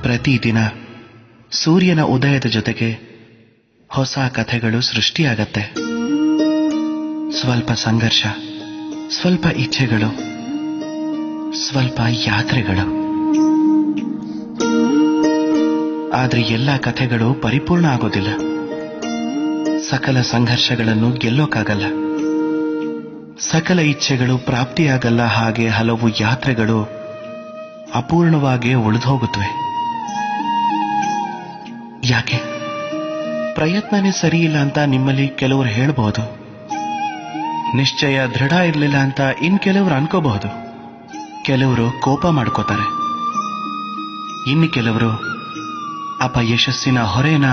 ಪ್ರತಿದಿನ ಸೂರ್ಯನ ಉದಯದ ಜೊತೆಗೆ ಹೊಸ ಕಥೆಗಳು ಸೃಷ್ಟಿಯಾಗತ್ತೆ. ಸ್ವಲ್ಪ ಸಂಘರ್ಷ, ಸ್ವಲ್ಪ ಇಚ್ಛೆಗಳು, ಸ್ವಲ್ಪ ಯಾತ್ರೆಗಳು. ಆದರೆ ಎಲ್ಲ ಕಥೆಗಳು ಪರಿಪೂರ್ಣ ಆಗೋದಿಲ್ಲ. ಸಕಲ ಸಂಘರ್ಷಗಳನ್ನು ಗೆಲ್ಲೋಕ್ಕಾಗಲ್ಲ, ಸಕಲ ಇಚ್ಛೆಗಳು ಪ್ರಾಪ್ತಿಯಾಗಲ್ಲ. ಹಾಗೆ ಹಲವು ಯಾತ್ರೆಗಳು ಅಪೂರ್ಣವಾಗಿ ಉಳಿದೋಗುತ್ತವೆ. ಯಾಕೆ? ಪ್ರಯತ್ನನೇ ಸರಿಯಿಲ್ಲ ಅಂತ ನಿಮ್ಮಲ್ಲಿ ಕೆಲವರು ಹೇಳಬಹುದು, ನಿಶ್ಚಯ ದೃಢ ಇರಲಿಲ್ಲ ಅಂತ ಇನ್ ಕೆಲವರು ಅನ್ಕೋಬಹುದು. ಕೆಲವರು ಕೋಪ ಮಾಡ್ಕೋತಾರೆ, ಇನ್ನು ಕೆಲವರು ಅಪಯಶಸ್ಸಿನ ಹೊರೆನ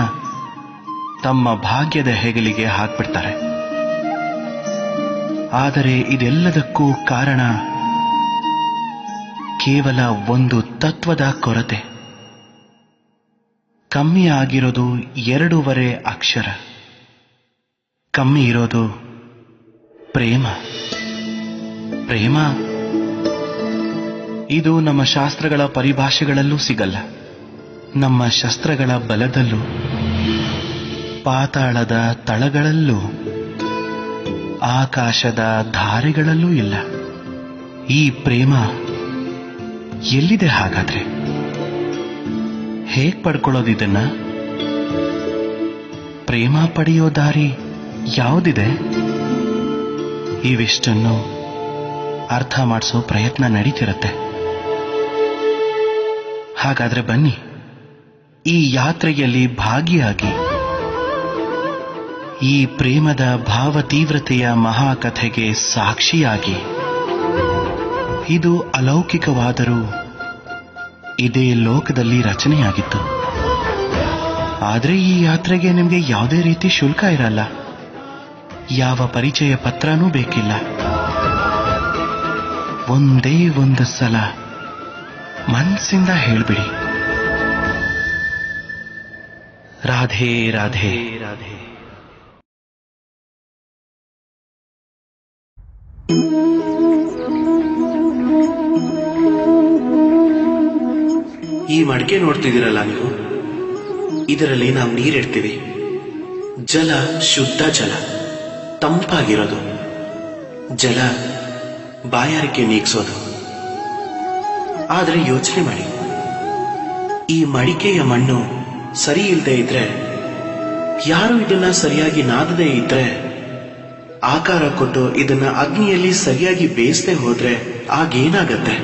ತಮ್ಮ ಭಾಗ್ಯದ ಹೆಗಲಿಗೆ ಹಾಕ್ಬಿಡ್ತಾರೆ. ಆದರೆ ಇದೆಲ್ಲದಕ್ಕೂ ಕಾರಣ ಕೇವಲ ಒಂದು ತತ್ವದ ಕೊರತೆ. ಕಮ್ಮಿ ಆಗಿರೋದು 2.5 ಅಕ್ಷರ. ಕಮ್ಮಿ ಇರೋದು ಪ್ರೇಮ. ಪ್ರೇಮ ಇದು ನಮ್ಮ ಶಾಸ್ತ್ರಗಳ ಪರಿಭಾಷೆಗಳಲ್ಲೂ ಸಿಗಲ್ಲ, ನಮ್ಮ ಶಸ್ತ್ರಗಳ ಬಲದಲ್ಲೂ, ಪಾತಾಳದ ತಳಗಳಲ್ಲೂ, ಆಕಾಶದ ಧಾರೆಗಳಲ್ಲೂ ಇಲ್ಲ. ಈ ಪ್ರೇಮ ಎಲ್ಲಿದೆ ಹಾಗಾದ್ರೆ? ಹೇಗ್ ಪಡ್ಕೊಳ್ಳೋದಿದನ್ನ? ಪ್ರೇಮ ಪಡೆಯೋ ದಾರಿ ಯಾವುದಿದೆ? ಇವಿಷ್ಟನ್ನು ಅರ್ಥ ಮಾಡಿಸೋ ಪ್ರಯತ್ನ ನಡೀತಿರತ್ತೆ. ಹಾಗಾದ್ರೆ ಬನ್ನಿ, ಈ ಯಾತ್ರೆಯಲ್ಲಿ ಭಾಗಿಯಾಗಿ ಈ ಪ್ರೇಮದ ಭಾವ ತೀವ್ರತೆಯ ಮಹಾಕಥೆಗೆ ಸಾಕ್ಷಿಯಾಗಿ. ಇದು ಅಲೌಕಿಕವಾದರೂ ಇದೇ ಲೋಕದಲ್ಲಿ ರಚನೆಯಾಗಿತ್ತು. ಆದರೆ ಈ ಯಾತ್ರೆಗೆ ನಿಮಗೆ ಯಾವುದೇ ರೀತಿ ಶುಲ್ಕ ಇರಲ್ಲ, ಯಾವ ಪರಿಚಯ ಪತ್ರನೂ ಬೇಕಿಲ್ಲ. ಒಂದೇ ಒಂದು ಸಲ ಮನಸ್ಸಿಂದ ಹೇಳ್ಬಿಡಿ, ರಾಧೆ ರಾಧೆ ರಾಧೆ. ಈ ಮಡಿಕೆ ನೋಡ್ತಿದ್ದೀರಲ್ಲ ನೀವು, ಇದರಲ್ಲಿ ನಾವು ನೀರಿಡ್ತೀವಿ. ಜಲ ಶುದ್ಧ ಜಲ, ತಂಪಾಗಿರೋದು. ಜಲ ಬಾಯಾರಿಕೆ ನೀಗಿಸೋದು. ಆದರೆ ಯೋಚನೆ ಮಾಡಿ, ಈ ಮಡಿಕೆಯ ಮಣ್ಣು ಸರಿ ಇಲ್ಲದೆ ಇದ್ರೆ, ಯಾರು ಇದನ್ನ ಸರಿಯಾಗಿ ನಾದದೇ ಇದ್ರೆ, ಆಕಾರ ಕೊಟ್ಟು ಇದನ್ನ ಅಗ್ನಿಯಲ್ಲಿ ಸರಿಯಾಗಿ ಬೇಯಿಸದೆ ಹೋದ್ರೆ ಆಗೇನಾಗತ್ತೆ?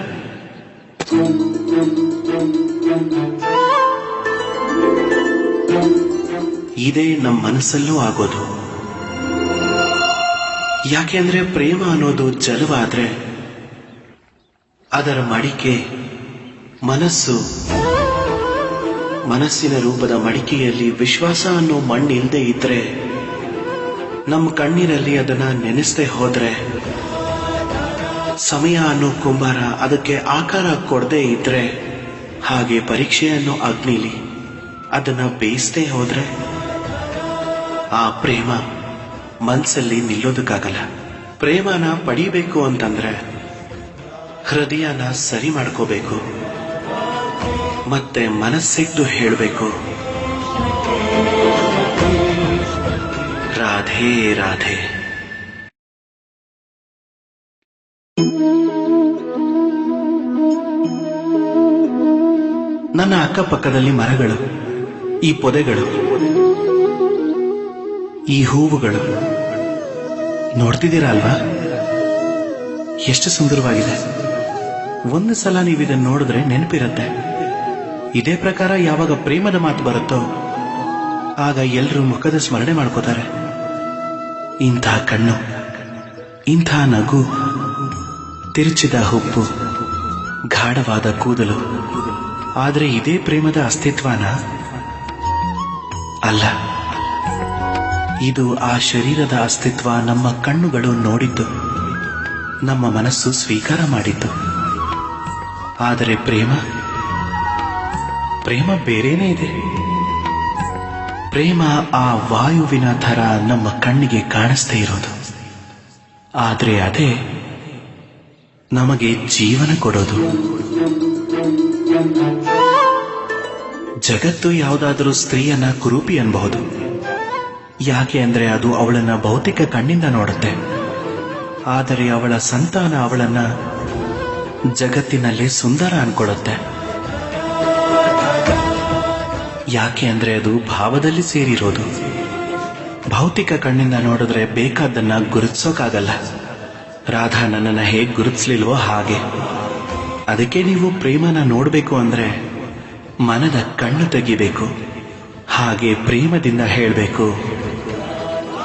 ಇದೇ ನಮ್ಮ ಮನಸ್ಸಲ್ಲೂ ಆಗೋದು. ಯಾಕೆಂದ್ರೆ ಪ್ರೇಮ ಅನ್ನೋದು ಜಲವಾದ್ರೆ ಅದರ ಮಡಿಕೆ ಮನಸ್ಸು. ಮನಸ್ಸಿನ ರೂಪದ ಮಡಿಕೆಯಲ್ಲಿ ವಿಶ್ವಾಸ ಅನ್ನೋ ಮಣ್ಣಿಲ್ದೇ ಇದ್ರೆ, ನಮ್ಮ ಕಣ್ಣೀರಲ್ಲಿ ಅದನ್ನ ನೆನೆಸದೆ ಹೋದ್ರೆ, ಸಮಯ ಅನ್ನೋ ಕುಂಬಾರ ಅದಕ್ಕೆ ಆಕಾರ ಕೊಡದೇ ಇದ್ರೆ, ಹಾಗೆ ಪರೀಕ್ಷೆ ಅನ್ನೋ ಅಗ್ನಿಲಿ ಅದನ್ನ ಬೇಯಿಸದೆ ಹೋದ್ರೆ, ಆ ಪ್ರೇಮ ಮನಸ್ಸಲ್ಲಿ ನಿಲ್ಲೋದಕ್ಕಾಗಲ್ಲ. ಪ್ರೇಮನ ಪಡಿಬೇಕು ಅಂತಂದ್ರೆ ಹೃದಯನ ಸರಿ ಮಾಡ್ಕೋಬೇಕು, ಮತ್ತೆ ಮನಸ್ಸಿಟ್ಟು ಹೇಳಬೇಕು, ರಾಧೆ ರಾಧೆ. ನನ್ನ ಅಕ್ಕಪಕ್ಕದಲ್ಲಿ ಮರಗಳು, ಈ ಪೊದೆಗಳು, ಈ ಹೂವುಗಳು ನೋಡ್ತಿದ್ದೀರಾ ಅಲ್ವಾ? ಎಷ್ಟು ಸುಂದರವಾಗಿದೆ. ಒಂದು ಸಲ ನೀವು ಇದನ್ನು ನೋಡಿದ್ರೆ ನೆನಪಿರುತ್ತೆ. ಇದೇ ಪ್ರಕಾರ ಯಾವಾಗ ಪ್ರೇಮದ ಮಾತು ಬರುತ್ತೋ ಆಗ ಎಲ್ಲರೂ ಮುಖದ ಸ್ಮರಣೆ ಮಾಡ್ಕೋತಾರೆ. ಇಂಥ ಕಣ್ಣು, ಇಂಥ ನಗು, ತಿರುಚಿದ ಹುಬ್ಬು, ಗಾಢವಾದ ಕೂದಲು. ಆದರೆ ಇದೇ ಪ್ರೇಮದ ಅಸ್ತಿತ್ವನ? ಅಲ್ಲ, ಇದು ಆ ಶರೀರದ ಅಸ್ತಿತ್ವ ನಮ್ಮ ಕಣ್ಣುಗಳು ನೋಡಿದ್ದು, ನಮ್ಮ ಮನಸ್ಸು ಸ್ವೀಕಾರ ಮಾಡಿದ್ದು. ಆದರೆ ಪ್ರೇಮ ಬೇರೇನೇ ಇದೆ. ಪ್ರೇಮ ಆ ವಾಯುವಿನ ಥರ ನಮ್ಮ ಕಣ್ಣಿಗೆ ಕಾಣಿಸ್ದೇ ಇರೋದು, ಆದರೆ ಅದೇ ನಮಗೆ ಜೀವನ ಕೊಡೋದು. ಜಗತ್ತು ಯಾವುದಾದರೂ ಸ್ತ್ರೀಯನ್ನ ಕುರೂಪಿ ಅನ್ಬಹುದು. ಯಾಕೆ ಅಂದ್ರೆ ಅದು ಅವಳನ್ನ ಭೌತಿಕ ಕಣ್ಣಿಂದ ನೋಡುತ್ತೆ. ಆದರೆ ಅವಳ ಸಂತಾನ ಅವಳನ್ನ ಜಗತ್ತಿನಲ್ಲಿ ಸುಂದರ ಅನ್ಕೊಳ್ಳುತ್ತೆ. ಯಾಕೆ ಅಂದ್ರೆ ಅದು ಭಾವದಲ್ಲಿ ಸೇರಿರೋದು. ಭೌತಿಕ ಕಣ್ಣಿಂದ ನೋಡಿದ್ರೆ ಬೇಕಾದ್ದನ್ನ ಗುರುತಿಸೋಕಾಗಲ್ಲ. ರಾಧಾ ನನ್ನನ್ನ ಹೇಗೆ ಗುರುತಿಸ್ಲಿಲ್ವೋ ಹಾಗೆ. ಅದಕ್ಕೆ ನೀವು ಪ್ರೇಮನ ನೋಡ್ಬೇಕು ಅಂದ್ರೆ ಮನದ ಕಣ್ಣು ತೆಗಿಬೇಕು. ಹಾಗೆ ಪ್ರೇಮದಿಂದ ಹೇಳಬೇಕು,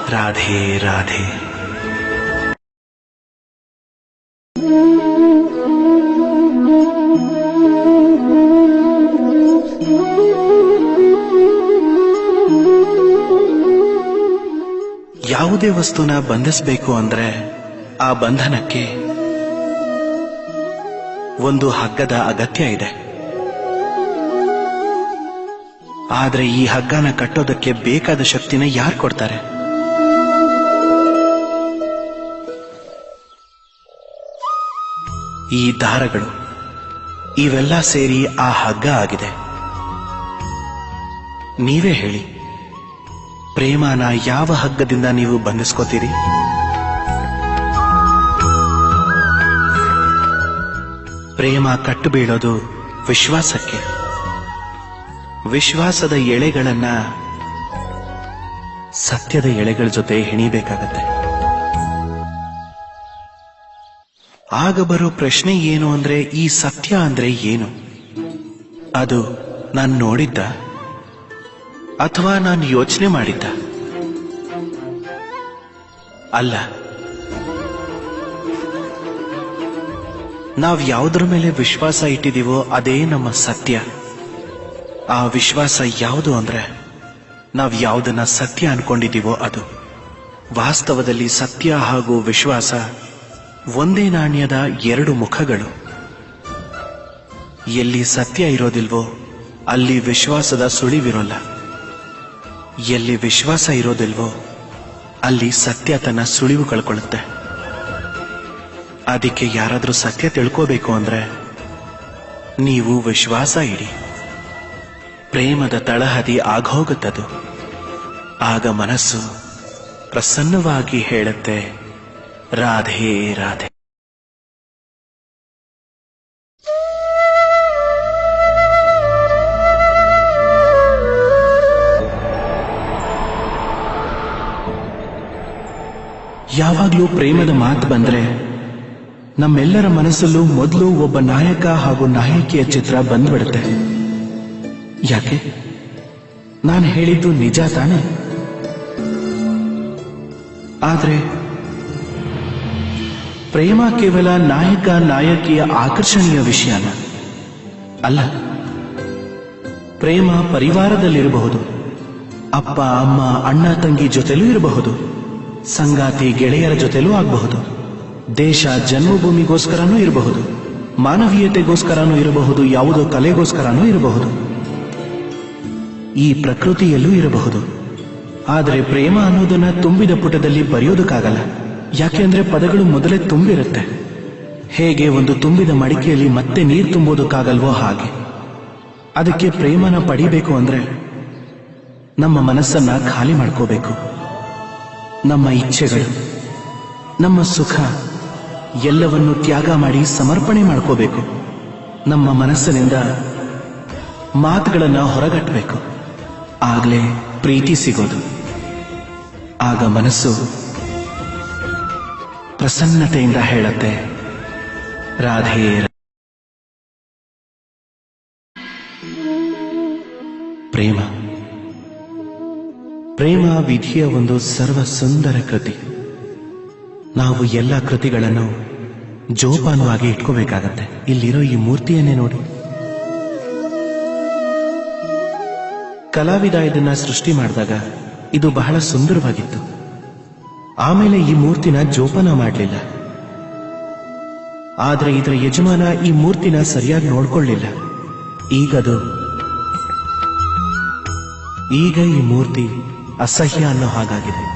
ರಾಧೆ ರಾಧೆ. ಯಾವುದೇ ವಸ್ತುನ ಬಂಧಿಸಬೇಕು ಅಂದ್ರೆ ಆ ಬಂಧನಕ್ಕೆ ಒಂದು ಹಗ್ಗದ ಅಗತ್ಯ ಇದೆ. ಆದ್ರೆ ಈ ಹಗ್ಗನ ಕಟ್ಟೋದಕ್ಕೆ ಬೇಕಾದ ಶಕ್ತಿನ ಯಾರು ಕೊಡ್ತಾರೆ? ಈ ದಾರಗಳು, ಇವೆಲ್ಲ ಸೇರಿ ಆ ಹಗ್ಗ ಆಗಿದೆ. ನೀವೇ ಹೇಳಿ, ಪ್ರೇಮನ ಯಾವ ಹಗ್ಗದಿಂದ ನೀವು ಬಂಧಿಸ್ಕೋತೀರಿ? ಪ್ರೇಮ ಕಟ್ಟು ಬೀಳೋದು ವಿಶ್ವಾಸಕ್ಕೆ. ವಿಶ್ವಾಸದ ಎಳೆಗಳನ್ನ ಸತ್ಯದ ಎಳೆಗಳ ಜೊತೆ ಹೆಣಿಬೇಕಾಗತ್ತೆ. ಆಗ ಬರೋ ಪ್ರಶ್ನೆ ಏನು ಅಂದ್ರೆ, ಈ ಸತ್ಯ ಅಂದ್ರೆ ಏನು? ಅದು ನಾನು ನೋಡಿದ್ದ ಅಥವಾ ನಾನು ಯೋಚನೆ ಮಾಡಿದ್ದ? ಅಲ್ಲ, ನಾವು ಯಾವುದರ ಮೇಲೆ ವಿಶ್ವಾಸ ಇಟ್ಟಿದ್ದೀವೋ ಅದೇ ನಮ್ಮ ಸತ್ಯ. ಆ ವಿಶ್ವಾಸ ಯಾವುದು ಅಂದ್ರೆ, ನಾವು ಯಾವುದನ್ನ ಸತ್ಯ ಅನ್ಕೊಂಡಿದ್ದೀವೋ ಅದು. ವಾಸ್ತವದಲ್ಲಿ ಸತ್ಯ ಹಾಗೂ ವಿಶ್ವಾಸ ಒಂದೇ ನಾಣ್ಯದ ಎರಡು ಮುಖಗಳು. ಎಲ್ಲಿ ಸತ್ಯ ಇರೋದಿಲ್ವೋ ಅಲ್ಲಿ ವಿಶ್ವಾಸದ ಸುಳಿವಿರೋಲ್ಲ. ಎಲ್ಲಿ ವಿಶ್ವಾಸ ಇರೋದಿಲ್ವೋ ಅಲ್ಲಿ ಸತ್ಯ ತನ್ನ ಸುಳಿವು ಕಳ್ಕೊಳ್ಳುತ್ತೆ. ಅದಕ್ಕೆ ಯಾರಾದ್ರೂ ಸತ್ಯ ತಿಳ್ಕೋಬೇಕು ಅಂದ್ರೆ ನೀವು ವಿಶ್ವಾಸ ಇಡಿ. ಪ್ರೇಮದ ತಳಹದಿ ಆಗೋಗುತ್ತದು. ಆಗ ಮನಸ್ಸು ಪ್ರಸನ್ನವಾಗಿ ಹೇಳುತ್ತೆ, ರಾಧೆ ರಾಧೆ. ಯಾವಾಗ್ಲೂ ಪ್ರೇಮದ ಮಾತು ಬಂದ್ರೆ ನಮ್ಮೆಲ್ಲರ ಮನಸ್ಸಲ್ಲೂ ಮೊದಲು ಒಬ್ಬ ನಾಯಕ ಹಾಗೂ ನಾಯಕಿಯ ಚಿತ್ರ ಬಂದ್ಬಿಡುತ್ತೆ. ಯಾಕೆ? ನಾನು ಹೇಳಿದ್ದು ನಿಜ ತಾನೆ? ಆದ್ರೆ ಪ್ರೇಮ ಕೇವಲ ನಾಯಕ ನಾಯಕಿಯ ಆಕರ್ಷಣೀಯ ವಿಷಯನ ಅಲ್ಲ. ಪ್ರೇಮ ಪರಿವಾರದಲ್ಲಿರಬಹುದು, ಅಪ್ಪ ಅಮ್ಮ ಅಣ್ಣ ತಂಗಿ ಜೊತೆಲೂ ಇರಬಹುದು, ಸಂಗಾತಿ ಗೆಳೆಯರ ಜೊತೆಲೂ ಆಗಬಹುದು, ದೇಶ ಜನ್ಮಭೂಮಿಗೋಸ್ಕರನೂ ಇರಬಹುದು, ಮಾನವೀಯತೆಗೋಸ್ಕರನೂ ಇರಬಹುದು, ಯಾವುದೋ ಕಲೆಗೋಸ್ಕರನೂ ಇರಬಹುದು, ಈ ಪ್ರಕೃತಿಯಲ್ಲೂ ಇರಬಹುದು. ಆದರೆ ಪ್ರೇಮ ಅನ್ನೋದನ್ನ ತುಂಬಿದ ಪುಟದಲ್ಲಿ ಬರೆಯೋದಕ್ಕಾಗಲ್ಲ. ಯಾಕೆಂದ್ರೆ ಪದಗಳು ಮೊದಲೇ ತುಂಬಿರುತ್ತೆ. ಹೇಗೆ ಒಂದು ತುಂಬಿದ ಮಡಿಕೆಯಲ್ಲಿ ಮತ್ತೆ ನೀರು ತುಂಬೋದಕ್ಕಾಗಲ್ವೋ ಹಾಗೆ. ಅದಕ್ಕೆ ಪ್ರೇಮನ ಪಡಿಬೇಕು ಅಂದ್ರೆ ನಮ್ಮ ಮನಸ್ಸನ್ನ ಖಾಲಿ ಮಾಡ್ಕೋಬೇಕು. ನಮ್ಮ ಇಚ್ಛೆಗಳು, ನಮ್ಮ ಸುಖ ಎಲ್ಲವನ್ನು ತ್ಯಾಗ ಮಾಡಿ ಸಮರ್ಪಣೆ ಮಾಡ್ಕೋಬೇಕು. ನಮ್ಮ ಮನಸ್ಸಿನಿಂದ ಮಾತುಗಳನ್ನ ಹೊರಗಟ್ಟಬೇಕು. ಆಗ್ಲೇ ಪ್ರೀತಿ ಸಿಗೋದು. ಆಗ ಮನಸ್ಸು ಪ್ರಸನ್ನತೆಯಿಂದ ಹೇಳುತ್ತೆ, ರಾಧೆ. ಪ್ರೇಮ ಪ್ರೇಮ ವಿಧಿಯ ಒಂದು ಸರ್ವ ಸುಂದರ ಕೃತಿ. ನಾವು ಎಲ್ಲ ಕೃತಿಗಳನ್ನು ಜೋಪಾನವಾಗಿ ಇಟ್ಕೋಬೇಕಾಗತ್ತೆ. ಇಲ್ಲಿರೋ ಈ ಮೂರ್ತಿಯನ್ನೇ ನೋಡಿ. ಕಲಾವಿದ ಇದನ್ನ ಸೃಷ್ಟಿ ಮಾಡಿದಾಗ ಇದು ಬಹಳ ಸುಂದರವಾಗಿತ್ತು. ಆಮೇಲೆ ಈ ಮೂರ್ತಿನ ಜೋಪಾನ ಮಾಡಲಿಲ್ಲ. ಆದ್ರೆ ಇದರ ಯಜಮಾನ ಈ ಮೂರ್ತಿನ ಸರಿಯಾಗಿ ನೋಡ್ಕೊಳ್ಳಿಲ್ಲ. ಈಗ ಈ ಮೂರ್ತಿ ಅಸಹ್ಯ ಅನ್ನೋ ಹಾಗಾಗಿದೆ.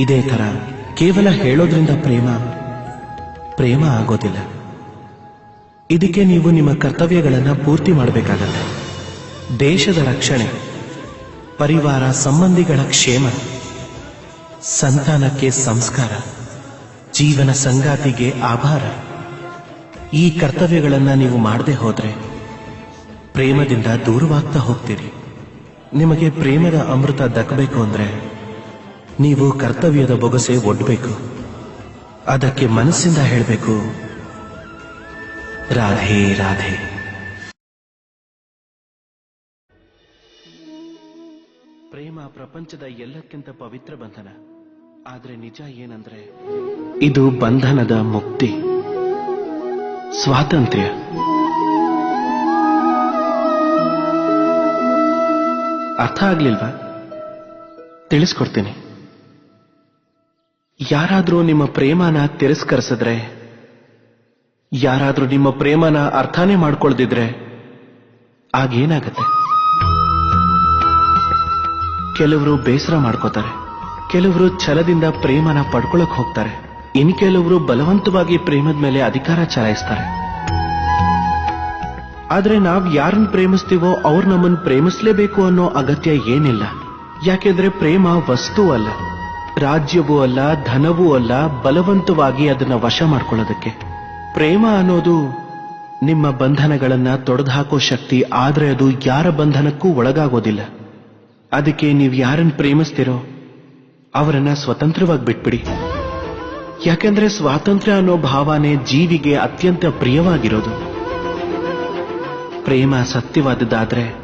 ಇದೇ ತರ ಕೇವಲ ಹೇಳೋದ್ರಿಂದ ಪ್ರೇಮ ಆಗೋದಿಲ್ಲ. ಇದಕ್ಕೆ ನೀವು ನಿಮ್ಮ ಕರ್ತವ್ಯಗಳನ್ನು ಪೂರ್ತಿ ಮಾಡಬೇಕಾಗತ್ತೆ. ದೇಶದ ರಕ್ಷಣೆ, ಪರಿವಾರ ಸಂಬಂಧಿಗಳ ಕ್ಷೇಮ, ಸಂತಾನಕ್ಕೆ ಸಂಸ್ಕಾರ, ಜೀವನ ಸಂಗಾತಿಗೆ ಆಭಾರ. ಈ ಕರ್ತವ್ಯಗಳನ್ನು ನೀವು ಮಾಡದೆ ಹೋದ್ರೆ ಪ್ರೇಮದಿಂದ ದೂರವಾಗ್ತಾ ಹೋಗ್ತೀರಿ. ನಿಮಗೆ ಪ್ರೇಮದ ಅಮೃತ ದಕ್ಕಬೇಕು ಅಂದ್ರೆ ನೀವು ಕರ್ತವ್ಯದ ಬೊಗಸೆ ಒಡ್ಬೇಕು. ಅದಕ್ಕೆ ಮನಸ್ಸಿಂದ ಹೇಳಬೇಕು, ರಾಧೆ ರಾಧೆ. ಪ್ರೇಮ ಪ್ರಪಂಚದ ಎಲ್ಲಕ್ಕಿಂತ ಪವಿತ್ರ ಬಂಧನ. ಆದ್ರೆ ನಿಜ ಏನಂದ್ರೆ ಇದು ಬಂಧನದ ಮುಕ್ತಿ, ಸ್ವಾತಂತ್ರ್ಯ. ಅರ್ಥ ಆಗ್ಲಿಲ್ವಾ? ತಿಳಿಸ್ಕೊಡ್ತೀನಿ. ಯಾರಾದ್ರೂ ನಿಮ್ಮ ಪ್ರೇಮನ ತಿರಸ್ಕರಿಸಿದ್ರೆ, ಯಾರಾದ್ರೂ ನಿಮ್ಮ ಪ್ರೇಮನ ಅರ್ಥನೇ ಮಾಡ್ಕೊಳ್ದಿದ್ರೆ ಆಗೇನಾಗತ್ತೆ? ಕೆಲವರು ಬೇಸರ ಮಾಡ್ಕೋತಾರೆ, ಕೆಲವರು ಛಲದಿಂದ ಪ್ರೇಮನ ಪಡ್ಕೊಳಕ್ ಹೋಗ್ತಾರೆ, ಇನ್ ಕೆಲವರು ಬಲವಂತವಾಗಿ ಪ್ರೇಮದ ಮೇಲೆ ಅಧಿಕಾರ ಚಲಾಯಿಸ್ತಾರೆ. ಆದ್ರೆ ನಾವ್ ಯಾರನ್ನ ಪ್ರೇಮಿಸ್ತೀವೋ ಅವ್ರು ನಮ್ಮನ್ನು ಪ್ರೇಮಿಸ್ಲೇಬೇಕು ಅನ್ನೋ ಅಗತ್ಯ ಏನಿಲ್ಲ. ಯಾಕೆಂದ್ರೆ ಪ್ರೇಮ ವಸ್ತು ಅಲ್ಲ, ರಾಜ್ಯವೂ ಅಲ್ಲ, ಧನವೂ ಅಲ್ಲ, ಬಲವಂತವಾಗಿ ಅದನ್ನ ವಶ ಮಾಡ್ಕೊಳ್ಳೋದಕ್ಕೆ. ಪ್ರೇಮ ಅನ್ನೋದು ನಿಮ್ಮ ಬಂಧನಗಳನ್ನ ತೊಡೆದುಹಾಕೋ ಶಕ್ತಿ. ಆದ್ರೆ ಅದು ಯಾರ ಬಂಧನಕ್ಕೂ ಒಳಗಾಗೋದಿಲ್ಲ. ಅದಕ್ಕೆ ನೀವು ಯಾರನ್ನು ಪ್ರೇಮಿಸ್ತೀರೋ ಅವರನ್ನ ಸ್ವತಂತ್ರವಾಗಿ ಬಿಟ್ಬಿಡಿ. ಯಾಕೆಂದ್ರೆ ಸ್ವಾತಂತ್ರ್ಯ ಅನ್ನೋ ಭಾವನೆ ಜೀವಿಗೆ ಅತ್ಯಂತ ಪ್ರಿಯವಾಗಿರೋದು. ಪ್ರೇಮ ಸತ್ಯವಾದದ್ದಾದ್ರೆ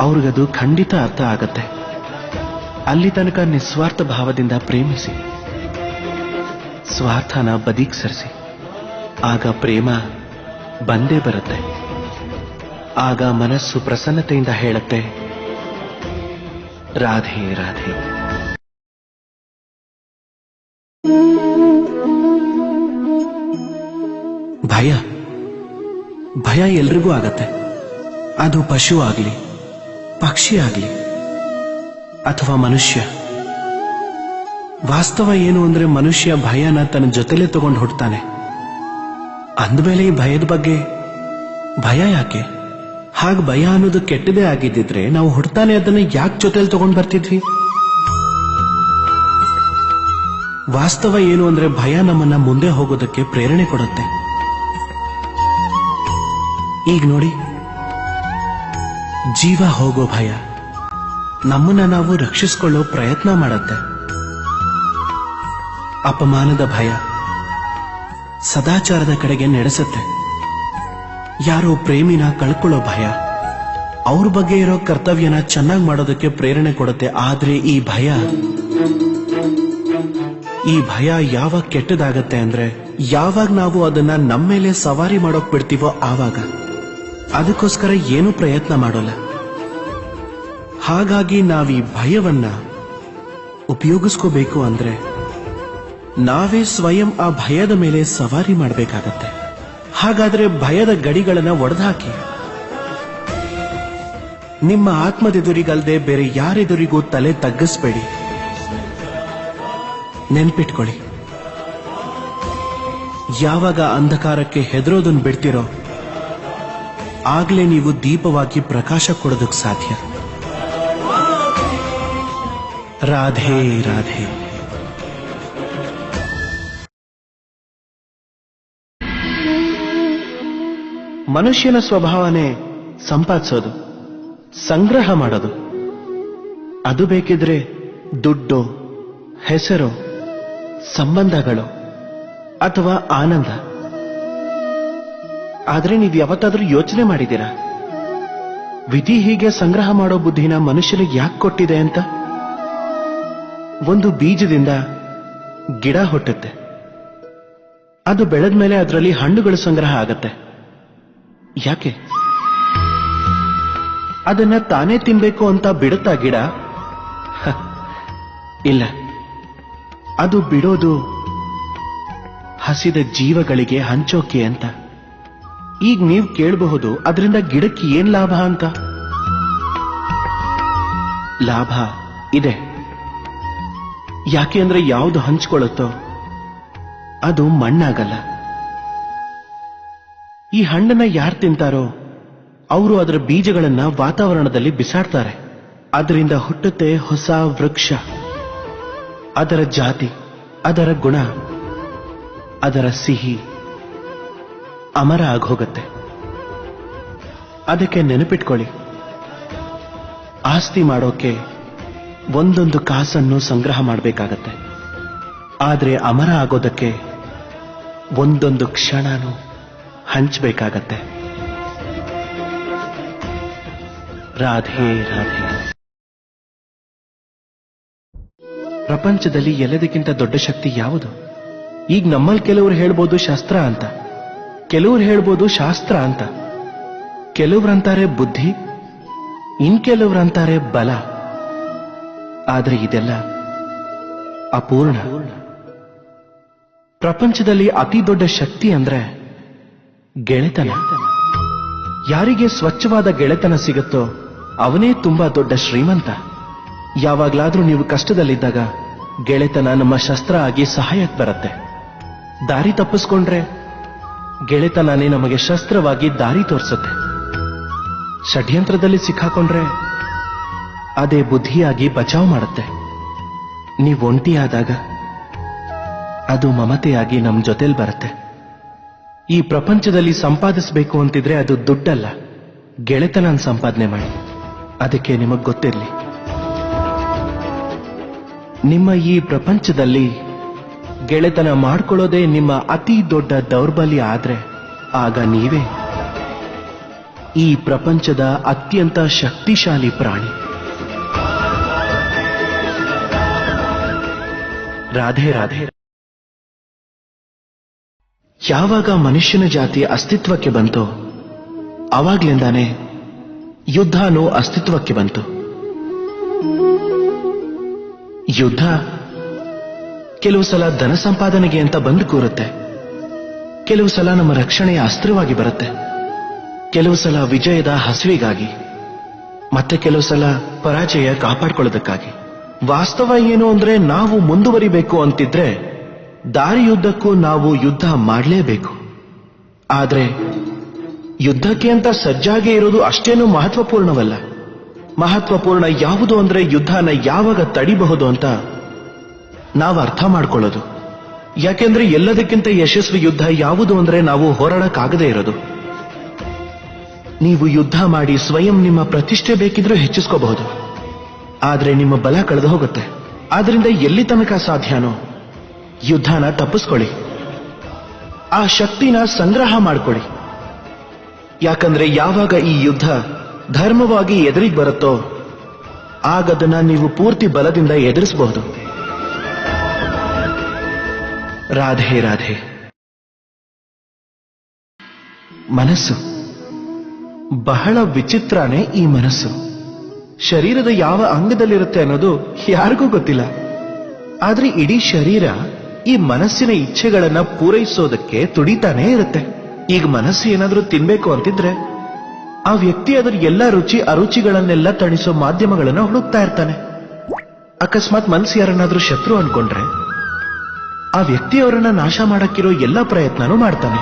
ಅವ್ರಿಗದು ಖಂಡಿತ ಅರ್ಥ ಆಗತ್ತೆ. ಅಲ್ಲಿ ತನಕ ನಿಸ್ವಾರ್ಥ ಭಾವದಿಂದ ಪ್ರೇಮಿಸಿ, ಸ್ವಾರ್ಥನ ಬದಿಗೆ ಸರಿಸಿ. ಆಗ ಪ್ರೇಮ ಬಂದೇ ಬರುತ್ತೆ. ಆಗ ಮನಸ್ಸು ಪ್ರಸನ್ನತೆಯಿಂದ ಹೇಳುತ್ತೆ, ರಾಧೆ ರಾಧೆ. ಭಯ ಎಲ್ರಿಗೂ ಆಗತ್ತೆ. ಅದು ಪಶು ಆಗ್ಲಿ, ಪಕ್ಷಿ ಆಗ್ಲಿ, ಅಥವಾ ಮನುಷ್ಯ. ವಾಸ್ತವ ಏನು ಅಂದ್ರೆ ಮನುಷ್ಯ ಭಯನ ತನ್ನ ಜೊತೆಲೇ ತಗೊಂಡು ಹುಡ್ತಾನೆ. ಅಂದಮೇಲೆ ಈ ಭಯದ ಬಗ್ಗೆ ಭಯ ಯಾಕೆ? ಹಾಗೆ ಭಯ ಅನ್ನೋದು ಕೆಟ್ಟದೇ ಆಗಿದ್ದಿದ್ರೆ ನಾವು ಹುಡ್ತಾನೆ ಅದನ್ನ ಯಾಕೆ ಜೊತೆಲಿ ತಗೊಂಡು ಬರ್ತಿದ್ವಿ? ವಾಸ್ತವ ಏನು ಅಂದ್ರೆ ಭಯ ನಮ್ಮನ್ನ ಮುಂದೆ ಹೋಗೋದಕ್ಕೆ ಪ್ರೇರಣೆ ಕೊಡುತ್ತೆ. ಈಗ ನೋಡಿ, ಜೀವ ಹೋಗೋ ಭಯ ನಮ್ಮನ್ನ ನಾವು ರಕ್ಷಿಸಿಕೊಳ್ಳೋ ಪ್ರಯತ್ನ ಮಾಡುತ್ತೆ. ಅಪಮಾನದ ಭಯ ಸದಾಚಾರದ ಕಡೆಗೆ ನಡೆಸುತ್ತೆ. ಯಾರೋ ಪ್ರೇಮಿನ ಕಳ್ಕೊಳ್ಳೋ ಭಯ ಅವ್ರ ಬಗ್ಗೆ ಇರೋ ಕರ್ತವ್ಯನ ಚೆನ್ನಾಗಿ ಮಾಡೋದಕ್ಕೆ ಪ್ರೇರಣೆ ಕೊಡುತ್ತೆ. ಆದ್ರೆ ಈ ಭಯ ಯಾವಾಗ ಕೆಟ್ಟದಾಗತ್ತೆ ಅಂದ್ರೆ ಯಾವಾಗ ನಾವು ಅದನ್ನ ನಮ್ಮ ಮೇಲೆ ಸವಾರಿ ಮಾಡೋಕ್ ಬಿಡ್ತೀವೋ ಆವಾಗ. ಅದಕ್ಕೋಸ್ಕರ ಏನೂ ಪ್ರಯತ್ನ ಮಾಡೋಲ್ಲ. ಹಾಗಾಗಿ ನಾವೀ ಭಯವನ್ನ ಉಪಯೋಗಿಸ್ಕೋಬೇಕು ಅಂದ್ರೆ ನಾವೇ ಸ್ವಯಂ ಆ ಭಯದ ಮೇಲೆ ಸವಾರಿ ಮಾಡಬೇಕಾಗತ್ತೆ. ಹಾಗಾದ್ರೆ ಭಯದ ಗಡಿಗಳನ್ನ ಒಡೆದುಹಾಕಿ. ನಿಮ್ಮ ಆತ್ಮದೆದುರಿಗಲ್ದೆ ಬೇರೆ ಯಾರೆದುರಿಗೂ ತಲೆ ತಗ್ಗಿಸ್ಬೇಡಿ. ನೆನ್ಪಿಟ್ಕೊಳ್ಳಿ, ಯಾವಾಗ ಅಂಧಕಾರಕ್ಕೆ ಹೆದರೋದನ್ನು ಬಿಡ್ತಿರೋ ಆಗ್ಲೇ ನೀವು ದೀಪವಾಗಿ ಪ್ರಕಾಶ ಕೊಡೋದಕ್ಕೆ ಸಾಧ್ಯ. ರಾಧೆ ರಾಧೆ. ಮನುಷ್ಯನ ಸ್ವಭಾವನೆ ಸಂಪಾದಿಸೋದು, ಸಂಗ್ರಹ ಮಾಡೋದು. ಅದು ಬೇಕಿದ್ರೆ ದುಡ್ಡು, ಹೆಸರು, ಸಂಬಂಧಗಳು ಅಥವಾ ಆನಂದ. ಆದ್ರೆ ನೀವು ಯಾವತ್ತಾದ್ರೂ ಯೋಚನೆ ಮಾಡಿದ್ದೀರಾ ವಿಧಿ ಹೀಗೆ ಸಂಗ್ರಹ ಮಾಡೋ ಬುದ್ಧಿನ ಮನುಷ್ಯನಿಗೆ ಯಾಕೆ ಕೊಟ್ಟಿದೆ ಅಂತ? ಒಂದು ಬೀಜದಿಂದ ಗಿಡ ಹುಟ್ಟುತ್ತೆ, ಅದು ಬೆಳೆದ ಮೇಲೆ ಅದರಲ್ಲಿ ಹಣ್ಣುಗಳು ಸಂಗ್ರಹ ಆಗತ್ತೆ. ಯಾಕೆ? ಅದನ್ನ ತಾನೇ ತಿನ್ಬೇಕು ಅಂತ ಬಿಡುತ್ತಾ ಗಿಡ? ಇಲ್ಲ, ಅದು ಬಿಡೋದು ಹಸಿದ ಜೀವಗಳಿಗೆ ಹಂಚೋಕೆ ಅಂತ. ಈಗ ನೀವು ಕೇಳಬಹುದು, ಅದರಿಂದ ಗಿಡಕ್ಕೆ ಏನ್ ಲಾಭ ಅಂತ. ಲಾಭ ಇದೆ. ಯಾಕೆ ಅಂದ್ರೆ ಯಾವುದು ಹಂಚ್ಕೊಳ್ಳುತ್ತೋ ಅದು ಮಣ್ಣಾಗಲ್ಲ. ಈ ಹಣ್ಣನ್ನ ಯಾರು ತಿಂತಾರೋ ಅವರು ಅದರ ಬೀಜಗಳನ್ನ ವಾತಾವರಣದಲ್ಲಿ ಬಿಸಾಡ್ತಾರೆ. ಅದರಿಂದ ಹುಟ್ಟುತ್ತೆ ಹೊಸ ವೃಕ್ಷ. ಅದರ ಜಾತಿ, ಅದರ ಗುಣ, ಅದರ ಸಿಹಿ ಅಮರ ಆಗೋಗತ್ತೆ. ಅದಕ್ಕೆ ನೆನಪಿಟ್ಕೊಳ್ಳಿ, ಆಸ್ತಿ ಮಾಡೋಕೆ ಒಂದೊಂದು ಕಾಸನ್ನು ಸಂಗ್ರಹ ಮಾಡಬೇಕಾಗತ್ತೆ. ಆದ್ರೆ ಅಮರ ಆಗೋದಕ್ಕೆ ಒಂದೊಂದು ಕ್ಷಣನೂ ಹಂಚಬೇಕಾಗತ್ತೆ. ರಾಧೆ ರಾಧೆ. ಪ್ರಪಂಚದಲ್ಲಿ ಎಲ್ಲದಕ್ಕಿಂತ ದೊಡ್ಡ ಶಕ್ತಿ ಯಾವುದು? ಈಗ ನಮ್ಮಲ್ಲಿ ಕೆಲವರು ಹೇಳ್ಬೋದು ಶಸ್ತ್ರ ಅಂತ, ಕೆಲವರು ಹೇಳ್ಬೋದು ಶಾಸ್ತ್ರ ಅಂತ, ಕೆಲವ್ರಂತಾರೆ ಬುದ್ಧಿ, ಕೆಲವ್ರಂತಾರೆ ಬಲ. ಆದ್ರೆ ಇದೆಲ್ಲ ಅಪೂರ್ಣ. ಪ್ರಪಂಚದಲ್ಲಿ ಅತಿ ದೊಡ್ಡ ಶಕ್ತಿ ಅಂದ್ರೆ ಗೆಳೆತನ. ಯಾರಿಗೆ ಸ್ವಚ್ಛವಾದ ಗೆಳೆತನ ಸಿಗುತ್ತೋ ಅವನೇ ತುಂಬಾ ದೊಡ್ಡ ಶ್ರೀಮಂತ. ಯಾವಾಗ್ಲಾದ್ರೂ ನೀವು ಕಷ್ಟದಲ್ಲಿದ್ದಾಗ ಗೆಳೆತನ ನಮ್ಮ ಶಸ್ತ್ರ ಆಗಿ ಸಹಾಯಕ್ಕೆ ಬರುತ್ತೆ. ದಾರಿ ತಪ್ಪಿಸ್ಕೊಂಡ್ರೆ ಗೆಳೆತನನೇ ನಮಗೆ ಶಸ್ತ್ರವಾಗಿ ದಾರಿ ತೋರಿಸುತ್ತೆ. ಷಡ್ಯಂತ್ರದಲ್ಲಿ ಸಿಕ್ಕಾಕೊಂಡ್ರೆ ಅದೇ ಬುದ್ಧಿಯಾಗಿ ಬಚಾವ್ ಮಾಡುತ್ತೆ. ನೀವು ಒಂಟಿಯಾದಾಗ ಅದು ಮಮತೆಯಾಗಿ ನಮ್ಮ ಜೊತೆಲಿ ಬರುತ್ತೆ. ಈ ಪ್ರಪಂಚದಲ್ಲಿ ಸಂಪಾದಿಸಬೇಕು ಅಂತಿದ್ರೆ ಅದು ದುಡ್ಡಲ್ಲ, ಗೆಳೆತನ ಸಂಪಾದನೆ ಮಾಡಿ. ಅದಕ್ಕೆ ನಿಮಗ್ ಗೊತ್ತಿರಲಿ, ನಿಮ್ಮ ಈ ಪ್ರಪಂಚದಲ್ಲಿ ಗೆಳೆತನ ಮಾಡ್ಕೊಳ್ಳೋದೇ ನಿಮ್ಮ ಅತಿ ದೊಡ್ಡ ದೌರ್ಬಲ್ಯ ಆದ್ರೆ ಆಗ ನೀವೇ ಈ ಪ್ರಪಂಚದ ಅತ್ಯಂತ ಶಕ್ತಿಶಾಲಿ ಪ್ರಾಣಿ. ರಾಧೆ ರಾಧೆ. ಯಾವಾಗ ಮನುಷ್ಯನ ಜಾತಿ ಅಸ್ತಿತ್ವಕ್ಕೆ ಬಂತೋ ಆವಾಗ್ಲಿಂದಾನೇ ಯುದ್ಧನೂ ಅಸ್ತಿತ್ವಕ್ಕೆ ಬಂತು. ಯುದ್ಧ ಕೆಲವು ಸಲ ಧನ ಸಂಪಾದನೆಗೆ ಅಂತ ಬಂದು ಕೂರುತ್ತೆ, ಕೆಲವು ಸಲ ನಮ್ಮ ರಕ್ಷಣೆಯ ಅಸ್ತ್ರವಾಗಿ ಬರುತ್ತೆ, ಕೆಲವು ಸಲ ವಿಜಯದ ಹಸಿವಿಗಾಗಿ, ಮತ್ತೆ ಕೆಲವು ಸಲ ಪರಾಜಯ ಕಾಪಾಡ್ಕೊಳ್ಳೋದಕ್ಕಾಗಿ. ವಾಸ್ತವ ಏನು ಅಂದ್ರೆ, ನಾವು ಮುಂದುವರಿಬೇಕು ಅಂತಿದ್ರೆ ದಾರಿಯುದ್ದಕ್ಕೂ ನಾವು ಯುದ್ಧ ಮಾಡಲೇಬೇಕು. ಆದ್ರೆ ಯುದ್ಧಕ್ಕೆ ಅಂತ ಸಜ್ಜಾಗಿ ಇರೋದು ಅಷ್ಟೇನೂ ಮಹತ್ವಪೂರ್ಣವಲ್ಲ. ಮಹತ್ವಪೂರ್ಣ ಯಾವುದು ಅಂದ್ರೆ ಯುದ್ಧನ ಯಾವಾಗ ತಡಿಬಹುದು ಅಂತ ನಾವು ಅರ್ಥ ಮಾಡ್ಕೊಳ್ಳೋದು. ಯಾಕೆಂದ್ರೆ ಎಲ್ಲದಕ್ಕಿಂತ ಯಶಸ್ವಿ ಯುದ್ಧ ಯಾವುದು ಅಂದ್ರೆ ನಾವು ಹೋರಾಡಕ್ಕಾಗದೇ ಇರೋದು. ನೀವು ಯುದ್ಧ ಮಾಡಿ ಸ್ವಯಂ ನಿಮ್ಮ ಪ್ರತಿಷ್ಠೆ ಬೇಕಿದ್ರೂ ಹೆಚ್ಚಿಸ್ಕೋಬಹುದು, ಆದ್ರೆ ನಿಮ್ಮ ಬಲ ಕಳೆದು ಹೋಗುತ್ತೆ. ಆದ್ರಿಂದ ಎಲ್ಲಿ ತನಕ ಸಾಧ್ಯನೋ ಯುದ್ಧನ ತಪ್ಪಿಸ್ಕೊಳ್ಳಿ, ಆ ಶಕ್ತಿನ ಸಂಗ್ರಹ ಮಾಡ್ಕೊಳ್ಳಿ. ಯಾಕಂದ್ರೆ ಯಾವಾಗ ಈ ಯುದ್ಧ ಧರ್ಮವಾಗಿ ಎದುರಿಗೆ ಬರುತ್ತೋ ಆಗದನ್ನ ನೀವು ಪೂರ್ತಿ ಬಲದಿಂದ ಎದುರಿಸಬಹುದು. ರಾಧೆ ರಾಧೆ. ಮನಸ್ಸು ಬಹಳ ವಿಚಿತ್ರನೇ. ಈ ಮನಸ್ಸು ಶರೀರದ ಯಾವ ಅಂಗದಲ್ಲಿರುತ್ತೆ ಅನ್ನೋದು ಯಾರಿಗೂ ಗೊತ್ತಿಲ್ಲ. ಆದ್ರೆ ಇಡೀ ಶರೀರ ಈ ಮನಸ್ಸಿನ ಇಚ್ಛೆಗಳನ್ನ ಪೂರೈಸೋದಕ್ಕೆ ತುಡಿತಾನೇ ಇರುತ್ತೆ. ಈಗ ಮನಸ್ಸು ಏನಾದ್ರೂ ತಿನ್ಬೇಕು ಅಂತಿದ್ರೆ ಆ ವ್ಯಕ್ತಿ ಅದರ ಎಲ್ಲ ರುಚಿ ಅರುಚಿಗಳನ್ನೆಲ್ಲ ತಣಿಸೋ ಮಾಧ್ಯಮಗಳನ್ನ ಹುಡುಕ್ತಾ ಇರ್ತಾನೆ. ಅಕಸ್ಮಾತ್ ಮನಸ್ಸು ಯಾರನ್ನಾದ್ರೂ ಶತ್ರು ಅನ್ಕೊಂಡ್ರೆ ಆ ವ್ಯಕ್ತಿಯವರನ್ನ ನಾಶ ಮಾಡಕ್ಕಿರೋ ಎಲ್ಲ ಪ್ರಯತ್ನನೂ ಮಾಡ್ತಾನೆ.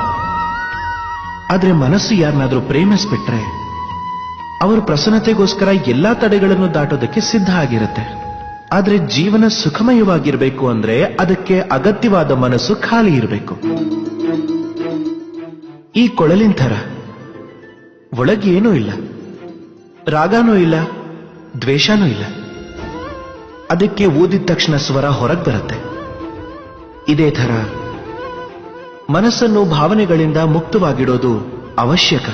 ಆದ್ರೆ ಮನಸ್ಸು ಯಾರನ್ನಾದ್ರೂ ಪ್ರೇಮಿಸ್ಬಿಟ್ರೆ ಅವರ ಪ್ರಸನ್ನತೆಗೋಸ್ಕರ ಎಲ್ಲಾ ತಡೆಗಳನ್ನು ದಾಟೋದಕ್ಕೆ ಸಿದ್ಧ ಆಗಿರುತ್ತೆ. ಆದ್ರೆ ಜೀವನ ಸುಖಮಯವಾಗಿರ್ಬೇಕು ಅಂದ್ರೆ ಅದಕ್ಕೆ ಅಗತ್ಯವಾದ ಮನಸ್ಸು ಖಾಲಿ ಇರಬೇಕು. ಈ ಕೊಳಲಿನ ಥರ ಒಳಗೆ ಏನೂ ಇಲ್ಲ, ರಾಗನೂ ಇಲ್ಲ, ದ್ವೇಷನೂ ಇಲ್ಲ. ಅದಕ್ಕೆ ಊದಿದ ತಕ್ಷಣ ಸ್ವರ ಹೊರಗೆ ಬರುತ್ತೆ. ಇದೇ ಥರ ಮನಸ್ಸನ್ನು ಭಾವನೆಗಳಿಂದ ಮುಕ್ತವಾಗಿಡೋದು ಅವಶ್ಯಕ.